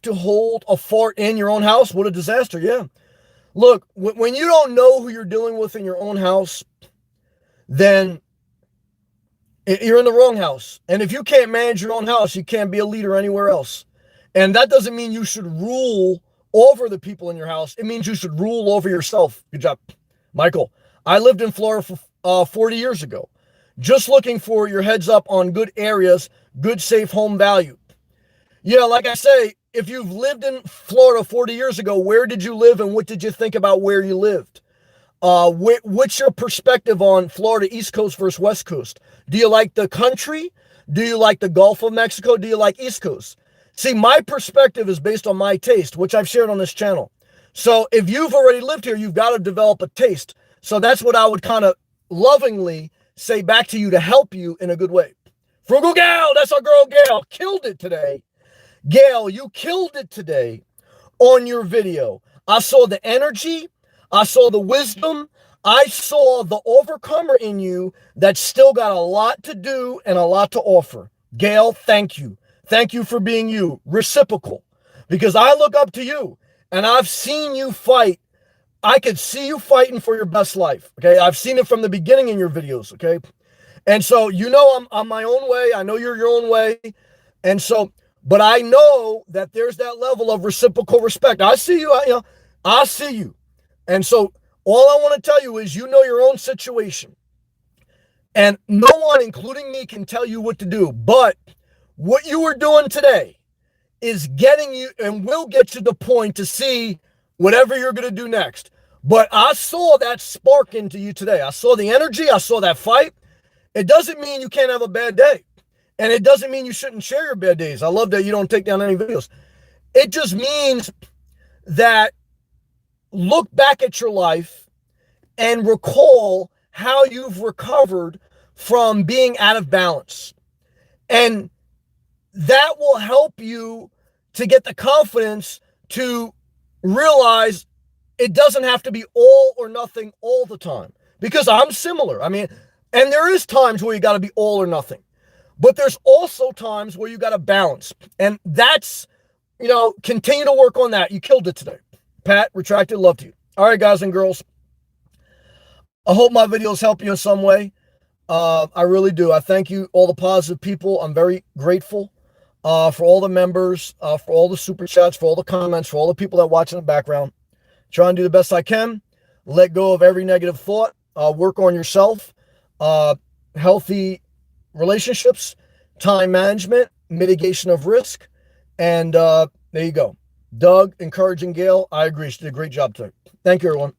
to hold a fart in your own house? What a disaster. Yeah. Look, when you don't know who you're dealing with in your own house, then you're in the wrong house. And if you can't manage your own house, you can't be a leader anywhere else. And that doesn't mean you should rule over the people in your house. It means you should rule over yourself. Good job. Michael, I lived in Florida for 40 years ago. Just looking for your heads up on good areas, good safe home value. Yeah, like I say, if you've lived in Florida 40 years ago, where did you live and what did you think about where you lived? What's your perspective on Florida, East Coast versus West Coast? Do you like the country? Do you like the Gulf of Mexico? Do you like East Coast? See, my perspective is based on my taste, which I've shared on this channel. So if you've already lived here, you've got to develop a taste. So that's what I would kind of lovingly say back to you to help you in a good way. Frugal Gal, that's our girl Gal. Killed it today. Gail, you killed it today on your video. I saw the energy. I saw the wisdom. I saw the overcomer in you that still got a lot to do and a lot to offer. Gail, thank you. Thank you for being you. Reciprocal. Because I look up to you and I've seen you fight. I could see you fighting for your best life. Okay. I've seen it from the beginning in your videos. Okay. And so, I'm my own way. I know you're your own way. And so, but I know that there's that level of reciprocal respect. I see you, I see you. And so all I want to tell you is, your own situation. And no one, including me, can tell you what to do. But what you are doing today is getting you and will get you to the point to see whatever you're going to do next. But I saw that spark into you today. I saw the energy. I saw that fight. It doesn't mean you can't have a bad day. And it doesn't mean you shouldn't share your bad days. I love that you don't take down any videos. It just means that look back at your life and recall how you've recovered from being out of balance. And that will help you to get the confidence to realize it doesn't have to be all or nothing all the time. Because I'm similar. I mean, and there is times where you got to be all or nothing. But there's also times where you got to balance. And that's, continue to work on that. You killed it today. Pat, retracted, love to you. All right, guys and girls. I hope my videos help you in some way. I really do. I thank you, all the positive people. I'm very grateful for all the members, for all the super chats, for all the comments, for all the people that watch in the background. Try and do the best I can. Let go of every negative thought. Work on yourself. Healthy relationships, time management, mitigation of risk. And there you go. Doug, encouraging Gail. I agree. She did a great job today. Thank you, everyone.